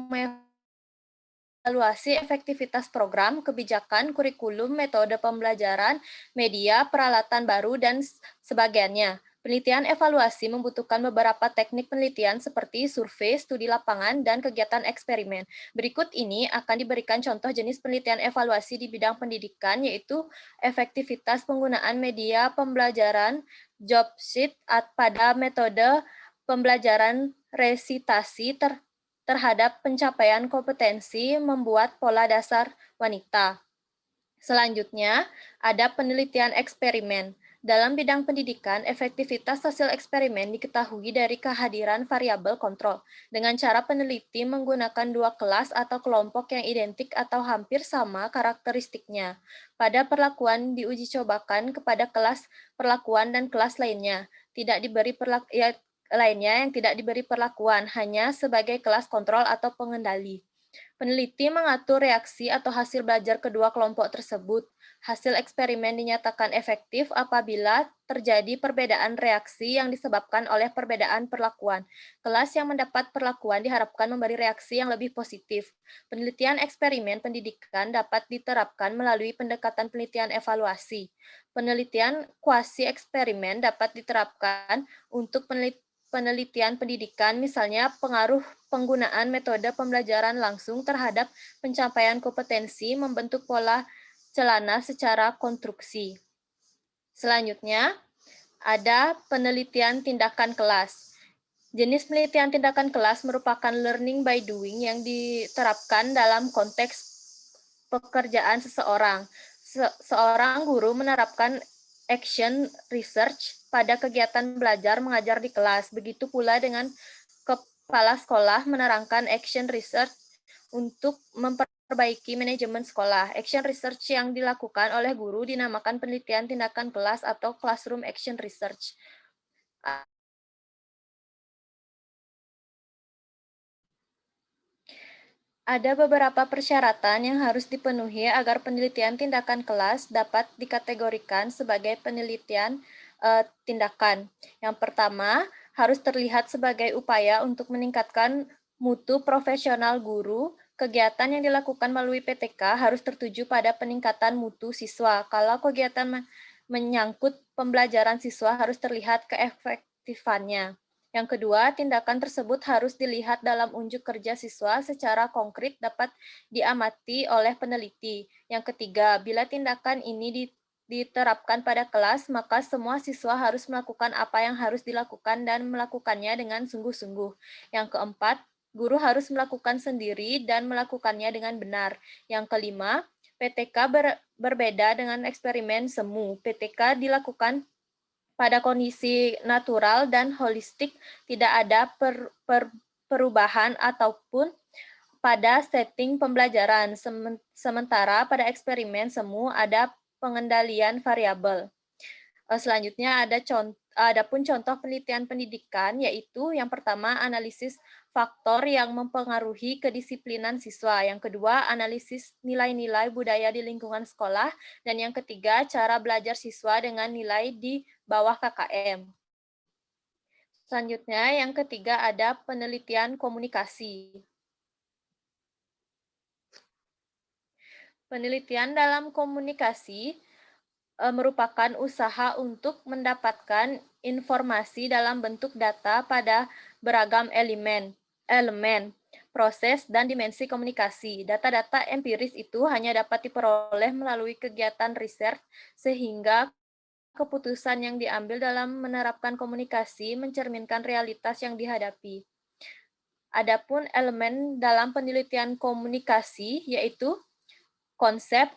evaluasi efektivitas program, kebijakan, kurikulum, metode pembelajaran, media, peralatan baru, dan sebagainya. Penelitian evaluasi membutuhkan beberapa teknik penelitian seperti survei, studi lapangan, dan kegiatan eksperimen. Berikut ini akan diberikan contoh jenis penelitian evaluasi di bidang pendidikan, yaitu efektivitas penggunaan media pembelajaran, job sheet pada metode pembelajaran resitasi terhadap pencapaian kompetensi membuat pola dasar wanita. Selanjutnya, ada penelitian eksperimen. Dalam bidang pendidikan, efektivitas hasil eksperimen diketahui dari kehadiran variabel kontrol dengan cara peneliti menggunakan dua kelas atau kelompok yang identik atau hampir sama karakteristiknya. Pada perlakuan diuji cobakan kepada kelas perlakuan dan kelas lainnya, yang tidak diberi perlakuan, hanya sebagai kelas kontrol atau pengendali. Peneliti mengatur reaksi atau hasil belajar kedua kelompok tersebut. Hasil eksperimen dinyatakan efektif apabila terjadi perbedaan reaksi yang disebabkan oleh perbedaan perlakuan. Kelas yang mendapat perlakuan diharapkan memberi reaksi yang lebih positif. Penelitian eksperimen pendidikan dapat diterapkan melalui pendekatan penelitian evaluasi. Penelitian kuasi eksperimen dapat diterapkan untuk penelitian pendidikan, misalnya pengaruh penggunaan metode pembelajaran langsung terhadap pencapaian kompetensi membentuk pola celana secara konstruksi. Selanjutnya, ada penelitian tindakan kelas. Jenis penelitian tindakan kelas merupakan learning by doing yang diterapkan dalam konteks pekerjaan seseorang. Seorang guru menerapkan action research pada kegiatan belajar mengajar di kelas. Begitu pula dengan kepala sekolah menerangkan action research untuk memperbaiki manajemen sekolah. Action research yang dilakukan oleh guru dinamakan penelitian tindakan kelas atau classroom action research. Ada beberapa persyaratan yang harus dipenuhi agar penelitian tindakan kelas dapat dikategorikan sebagai penelitian tindakan. Yang pertama, harus terlihat sebagai upaya untuk meningkatkan mutu profesional guru. Kegiatan yang dilakukan melalui PTK harus tertuju pada peningkatan mutu siswa. Kalau kegiatan menyangkut pembelajaran siswa harus terlihat keefektifannya. Yang kedua, tindakan tersebut harus dilihat dalam unjuk kerja siswa secara konkret dapat diamati oleh peneliti. Yang ketiga, bila tindakan ini diterapkan pada kelas, maka semua siswa harus melakukan apa yang harus dilakukan dan melakukannya dengan sungguh-sungguh. Yang keempat, guru harus melakukan sendiri dan melakukannya dengan benar. Yang kelima, PTK berbeda dengan eksperimen semu. PTK dilakukan pada kondisi natural dan holistik, tidak ada perubahan ataupun pada setting pembelajaran. Sementara pada eksperimen semu ada pengendalian variabel. Selanjutnya adapun contoh penelitian pendidikan, yaitu yang pertama analisis faktor yang mempengaruhi kedisiplinan siswa, yang kedua analisis nilai-nilai budaya di lingkungan sekolah, dan yang ketiga cara belajar siswa dengan nilai di bawah KKM. Selanjutnya yang ketiga ada penelitian komunikasi. Penelitian dalam komunikasi merupakan usaha untuk mendapatkan informasi dalam bentuk data pada beragam elemen, proses, dan dimensi komunikasi. Data-data empiris itu hanya dapat diperoleh melalui kegiatan riset, sehingga keputusan yang diambil dalam menerapkan komunikasi mencerminkan realitas yang dihadapi. Adapun elemen dalam penelitian komunikasi yaitu konsep,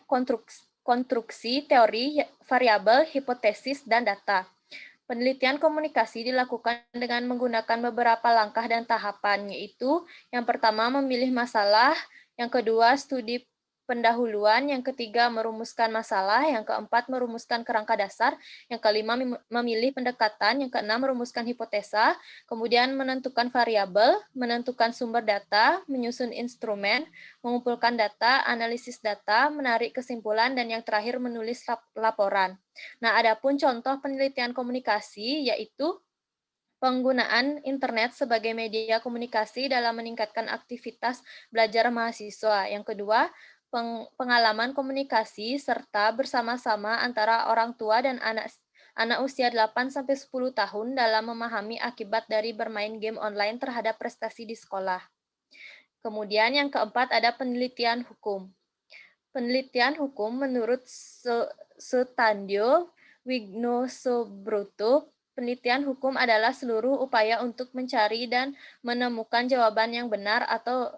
konstruksi, teori, variabel, hipotesis, dan data. Penelitian komunikasi dilakukan dengan menggunakan beberapa langkah dan tahapan, yaitu yang pertama memilih masalah, yang kedua studi pendahuluan, yang ketiga merumuskan masalah, yang keempat merumuskan kerangka dasar, yang kelima memilih pendekatan, yang keenam merumuskan hipotesa, kemudian menentukan variabel, menentukan sumber data, menyusun instrumen, mengumpulkan data, analisis data, menarik kesimpulan, dan yang terakhir menulis laporan. Nah, adapun contoh penelitian komunikasi yaitu penggunaan internet sebagai media komunikasi dalam meningkatkan aktivitas belajar mahasiswa. Yang kedua, pengalaman komunikasi serta bersama-sama antara orang tua dan anak usia 8-10 tahun dalam memahami akibat dari bermain game online terhadap prestasi di sekolah. Kemudian yang keempat ada penelitian hukum. Penelitian hukum menurut Sutandio Wignosobroto, penelitian hukum adalah seluruh upaya untuk mencari dan menemukan jawaban yang benar atau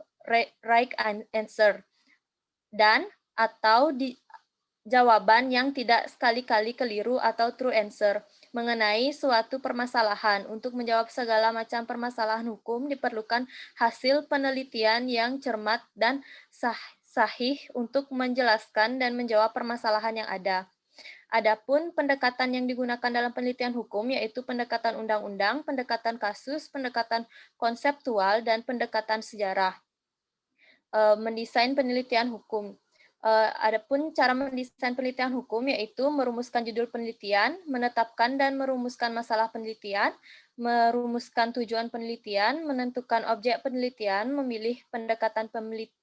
right answer, dan atau jawaban yang tidak sekali-kali keliru atau true answer mengenai suatu permasalahan. Untuk menjawab segala macam permasalahan hukum diperlukan hasil penelitian yang cermat dan sahih untuk menjelaskan dan menjawab permasalahan yang ada. Adapun pendekatan yang digunakan dalam penelitian hukum yaitu pendekatan undang-undang, pendekatan kasus, pendekatan konseptual, dan pendekatan sejarah. Mendesain penelitian hukum. Adapun cara mendesain penelitian hukum yaitu merumuskan judul penelitian, menetapkan dan merumuskan masalah penelitian, merumuskan tujuan penelitian, menentukan objek penelitian, memilih pendekatan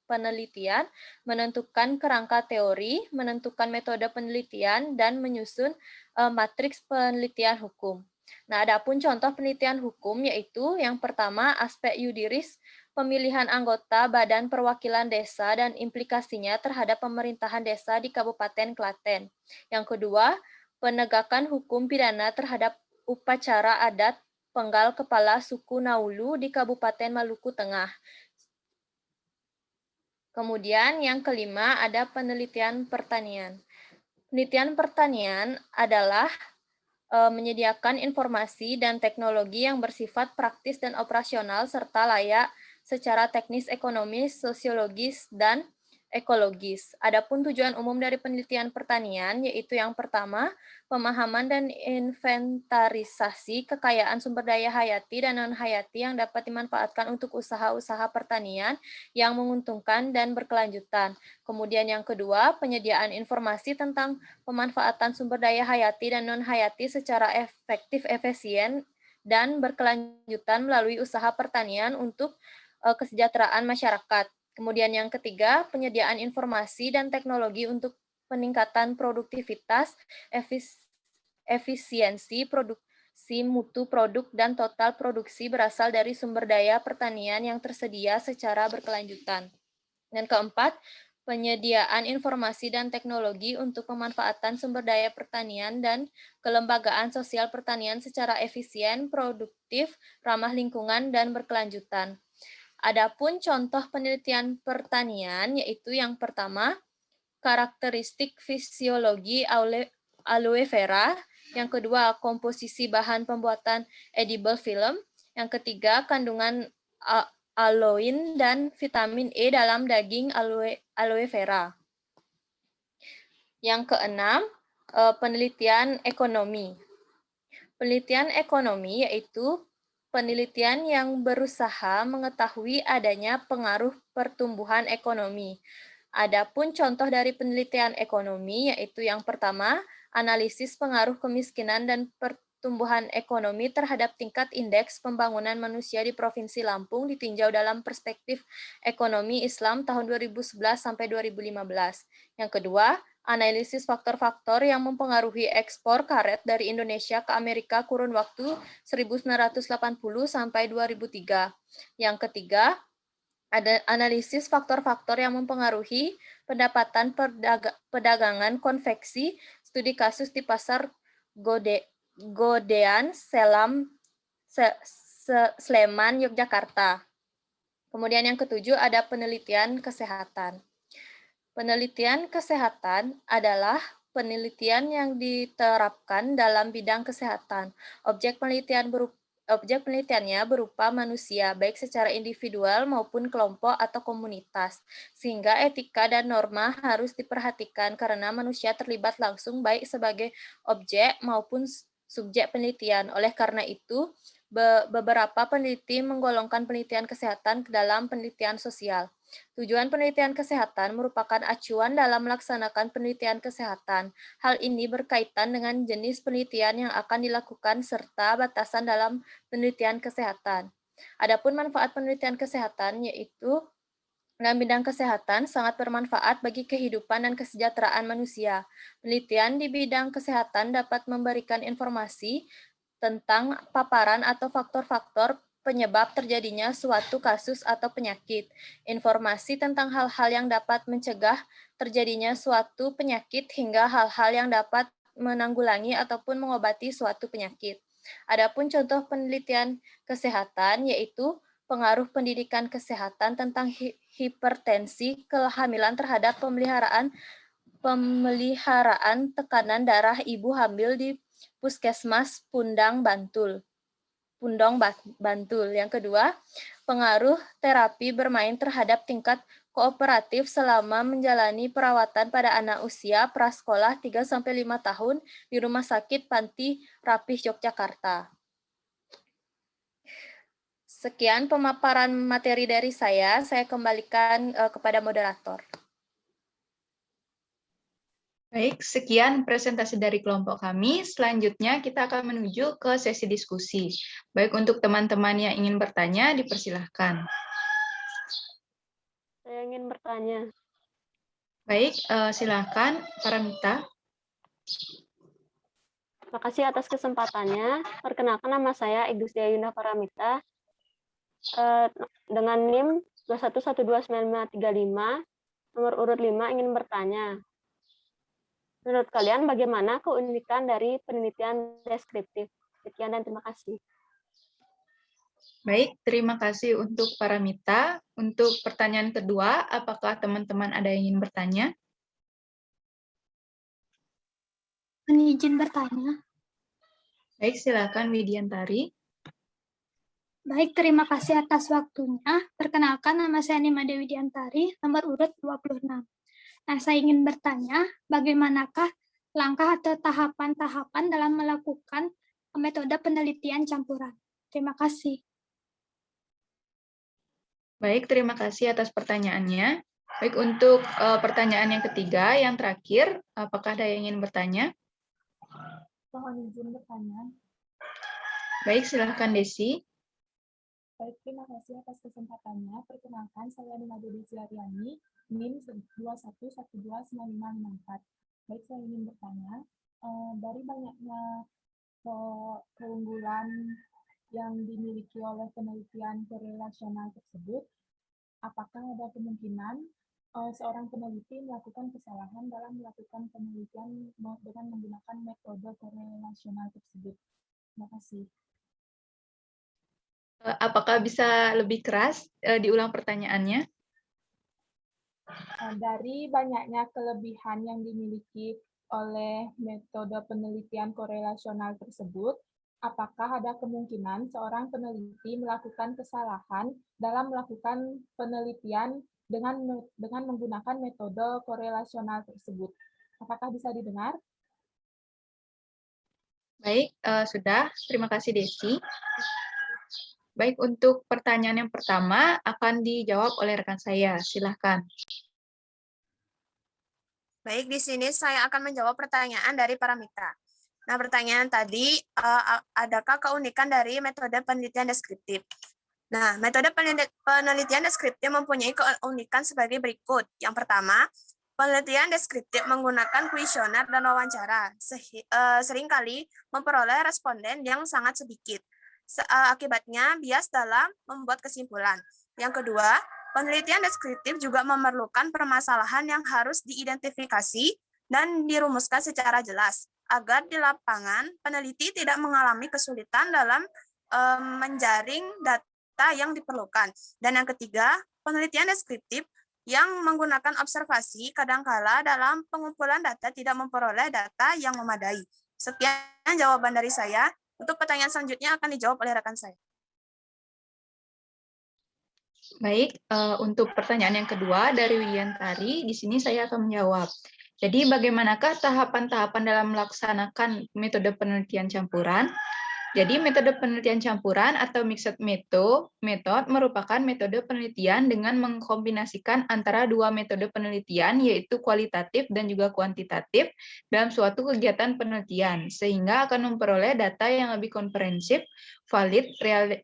penelitian, menentukan kerangka teori, menentukan metode penelitian, dan menyusun matriks penelitian hukum. Nah, adapun contoh penelitian hukum yaitu yang pertama aspek yudiris, pemilihan anggota Badan Perwakilan Desa dan implikasinya terhadap pemerintahan desa di Kabupaten Klaten. Yang kedua, penegakan hukum pidana terhadap upacara adat penggal kepala suku Naulu di Kabupaten Maluku Tengah. Kemudian yang kelima ada penelitian pertanian. Penelitian pertanian adalah menyediakan informasi dan teknologi yang bersifat praktis dan operasional serta layak secara teknis, ekonomis, sosiologis, dan ekologis. Adapun tujuan umum dari penelitian pertanian yaitu yang pertama, pemahaman dan inventarisasi kekayaan sumber daya hayati dan non-hayati yang dapat dimanfaatkan untuk usaha-usaha pertanian yang menguntungkan dan berkelanjutan. Kemudian yang kedua, penyediaan informasi tentang pemanfaatan sumber daya hayati dan non-hayati secara efektif, efisien, dan berkelanjutan melalui usaha pertanian untuk kesejahteraan masyarakat. Kemudian yang ketiga, penyediaan informasi dan teknologi untuk peningkatan produktivitas, efisiensi produksi, mutu produk, dan total produksi berasal dari sumber daya pertanian yang tersedia secara berkelanjutan. Dan keempat, penyediaan informasi dan teknologi untuk pemanfaatan sumber daya pertanian dan kelembagaan sosial pertanian secara efisien, produktif, ramah lingkungan, dan berkelanjutan. Adapun contoh penelitian pertanian yaitu yang pertama, karakteristik fisiologi aloe vera, yang kedua, komposisi bahan pembuatan edible film, yang ketiga, kandungan aloin dan vitamin E dalam daging aloe vera. Yang keenam, penelitian ekonomi. Penelitian ekonomi yaitu penelitian yang berusaha mengetahui adanya pengaruh pertumbuhan ekonomi. Adapun contoh dari penelitian ekonomi yaitu yang pertama, analisis pengaruh kemiskinan dan pertumbuhan ekonomi terhadap tingkat indeks pembangunan manusia di Provinsi Lampung ditinjau dalam perspektif ekonomi Islam tahun 2011 sampai 2015. Yang kedua, analisis faktor-faktor yang mempengaruhi ekspor karet dari Indonesia ke Amerika kurun waktu 1980 sampai 2003. Yang ketiga, ada analisis faktor-faktor yang mempengaruhi pendapatan perdagangan konveksi, studi kasus di pasar Godean, Sleman, Yogyakarta. Kemudian yang ketujuh ada penelitian kesehatan. Penelitian kesehatan adalah penelitian yang diterapkan dalam bidang kesehatan. Objek penelitiannya berupa manusia, baik secara individual maupun kelompok atau komunitas, sehingga etika dan norma harus diperhatikan karena manusia terlibat langsung baik sebagai objek maupun subjek penelitian. Oleh karena itu, beberapa peneliti menggolongkan penelitian kesehatan ke dalam penelitian sosial. Tujuan penelitian kesehatan merupakan acuan dalam melaksanakan penelitian kesehatan. Hal ini berkaitan dengan jenis penelitian yang akan dilakukan serta batasan dalam penelitian kesehatan. Adapun manfaat penelitian kesehatan yaitu dalam bidang kesehatan sangat bermanfaat bagi kehidupan dan kesejahteraan manusia. Penelitian di bidang kesehatan dapat memberikan informasi tentang paparan atau faktor-faktor penyebab terjadinya suatu kasus atau penyakit, informasi tentang hal-hal yang dapat mencegah terjadinya suatu penyakit hingga hal-hal yang dapat menanggulangi ataupun mengobati suatu penyakit. Adapun contoh penelitian kesehatan yaitu pengaruh pendidikan kesehatan tentang hipertensi, kehamilan terhadap pemeliharaan tekanan darah ibu hamil di Puskesmas Pundong, Bantul. Yang kedua, pengaruh terapi bermain terhadap tingkat kooperatif selama menjalani perawatan pada anak usia prasekolah 3-5 tahun di Rumah Sakit Panti Rapih, Yogyakarta. Sekian pemaparan materi dari saya kembalikan kepada moderator. Baik, sekian presentasi dari kelompok kami. Selanjutnya kita akan menuju ke sesi diskusi. Baik, untuk teman-teman yang ingin bertanya, dipersilahkan. Saya ingin bertanya. Baik, silakan Paramita. Terima kasih atas kesempatannya. Perkenalkan, nama saya Igustia Yunda Paramita. Dengan NIM 2112935, nomor urut 5, ingin bertanya. Menurut kalian bagaimana keunikan dari penelitian deskriptif? Sekian dan terima kasih. Baik, terima kasih untuk Paramita. Untuk pertanyaan kedua, apakah teman-teman ada yang ingin bertanya? Izin bertanya. Baik, silakan Widiantari. Baik, terima kasih atas waktunya. Perkenalkan, nama saya Nima Dewi Diantari, nomor urut 26. Nah, saya ingin bertanya, bagaimanakah langkah atau tahapan-tahapan dalam melakukan metode penelitian campuran? Terima kasih. Baik, terima kasih atas pertanyaannya. Baik, untuk pertanyaan yang ketiga, yang terakhir, apakah ada yang ingin bertanya? Mohon izin bertanya. Baik, silakan Desi. Baik, terima kasih atas kesempatannya. Perkenalkan, saya Nima Dewi Ziariani, NIM 21129554. Baik, saya ingin bertanya, dari banyaknya keunggulan yang dimiliki oleh penelitian korelasional tersebut, apakah ada kemungkinan seorang peneliti melakukan kesalahan dalam melakukan penelitian dengan menggunakan metode korelasional tersebut? Terima kasih. Apakah bisa lebih keras diulang pertanyaannya? Dari banyaknya kelebihan yang dimiliki oleh metode penelitian korelasional tersebut, apakah ada kemungkinan seorang peneliti melakukan kesalahan dalam melakukan penelitian dengan menggunakan metode korelasional tersebut? Apakah bisa didengar? Baik, sudah. Terima kasih, Desi. Baik, untuk pertanyaan yang pertama akan dijawab oleh rekan saya. Silahkan. Baik, di sini saya akan menjawab pertanyaan dari para mitra. Nah, pertanyaan tadi, adakah keunikan dari metode penelitian deskriptif? Nah, metode penelitian deskriptif mempunyai keunikan sebagai berikut. Yang pertama, penelitian deskriptif menggunakan kuesioner dan wawancara, seringkali memperoleh responden yang sangat sedikit. Akibatnya, bias dalam membuat kesimpulan. Yang kedua, penelitian deskriptif juga memerlukan permasalahan yang harus diidentifikasi dan dirumuskan secara jelas, agar di lapangan peneliti tidak mengalami kesulitan dalam menjaring data yang diperlukan. Dan yang ketiga, penelitian deskriptif yang menggunakan observasi kadangkala dalam pengumpulan data tidak memperoleh data yang memadai. Sekian jawaban dari saya. Untuk pertanyaan selanjutnya akan dijawab oleh rekan saya. Baik, untuk pertanyaan yang kedua dari Widiantari, di sini saya akan menjawab. Jadi, bagaimanakah tahapan-tahapan dalam melaksanakan metode penelitian campuran? Jadi, metode penelitian campuran atau mixed method merupakan metode penelitian dengan mengkombinasikan antara dua metode penelitian, yaitu kualitatif dan juga kuantitatif, dalam suatu kegiatan penelitian, sehingga akan memperoleh data yang lebih komprehensif, valid,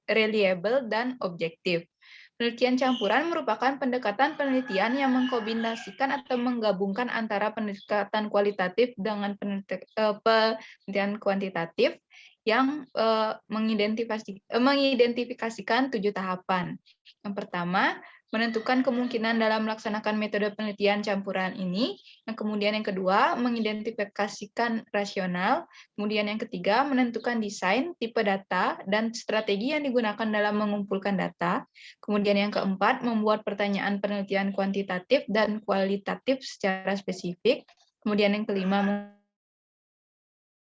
reliable, dan objektif. Penelitian campuran merupakan pendekatan penelitian yang mengkombinasikan atau menggabungkan antara pendekatan kualitatif dengan penelitian kuantitatif yang mengidentifikasikan 7 tahapan. Yang pertama, menentukan kemungkinan dalam melaksanakan metode penelitian campuran ini. Yang kemudian yang kedua, mengidentifikasikan rasional. Kemudian yang ketiga, menentukan desain, tipe data, dan strategi yang digunakan dalam mengumpulkan data. Kemudian yang keempat, membuat pertanyaan penelitian kuantitatif dan kualitatif secara spesifik. Kemudian yang kelima,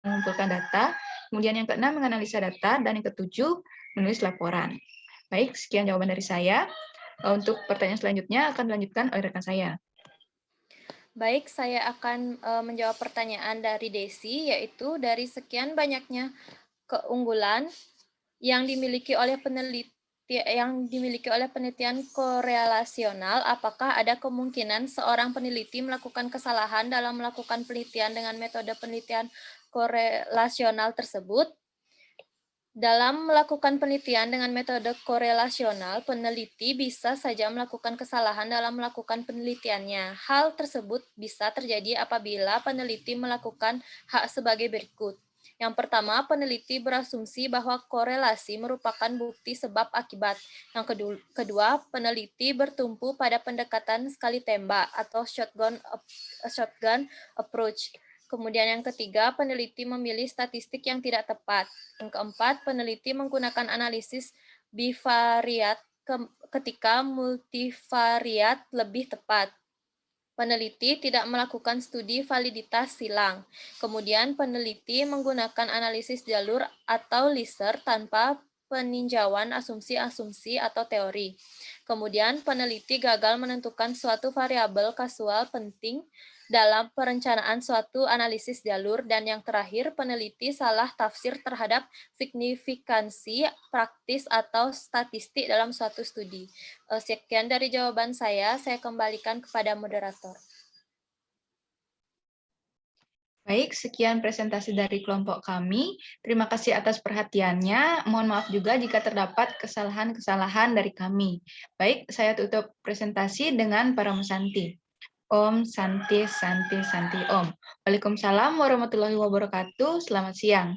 mengumpulkan data. Kemudian yang keenam, menganalisa data. Dan yang ketujuh, menulis laporan. Baik, sekian jawaban dari saya. Untuk pertanyaan selanjutnya akan dilanjutkan oleh rekan saya. Baik, saya akan menjawab pertanyaan dari Desi, yaitu dari sekian banyaknya keunggulan yang dimiliki oleh penelitian korelasional, apakah ada kemungkinan seorang peneliti melakukan kesalahan dalam melakukan penelitian dengan metode penelitian korelasional tersebut? Dalam melakukan penelitian dengan metode korelasional, peneliti bisa saja melakukan kesalahan dalam melakukan penelitiannya. Hal tersebut bisa terjadi apabila peneliti melakukan hal sebagai berikut. Yang pertama, peneliti berasumsi bahwa korelasi merupakan bukti sebab akibat. Yang kedua, peneliti bertumpu pada pendekatan sekali tembak atau shotgun approach. Kemudian yang ketiga, peneliti memilih statistik yang tidak tepat. Yang keempat, peneliti menggunakan analisis bivariat ketika multivariat lebih tepat. Peneliti tidak melakukan studi validitas silang. Kemudian peneliti menggunakan analisis jalur atau LISER tanpa peninjauan asumsi-asumsi atau teori. Kemudian peneliti gagal menentukan suatu variabel kasual penting dalam perencanaan suatu analisis jalur, dan yang terakhir, peneliti salah tafsir terhadap signifikansi praktis atau statistik dalam suatu studi. Sekian dari jawaban saya kembalikan kepada moderator. Baik, sekian presentasi dari kelompok kami. Terima kasih atas perhatiannya. Mohon maaf juga jika terdapat kesalahan-kesalahan dari kami. Baik, saya tutup presentasi dengan Param Santi. Om Santi Santi Santi Om. Waalaikumsalam warahmatullahi wabarakatuh. Selamat siang.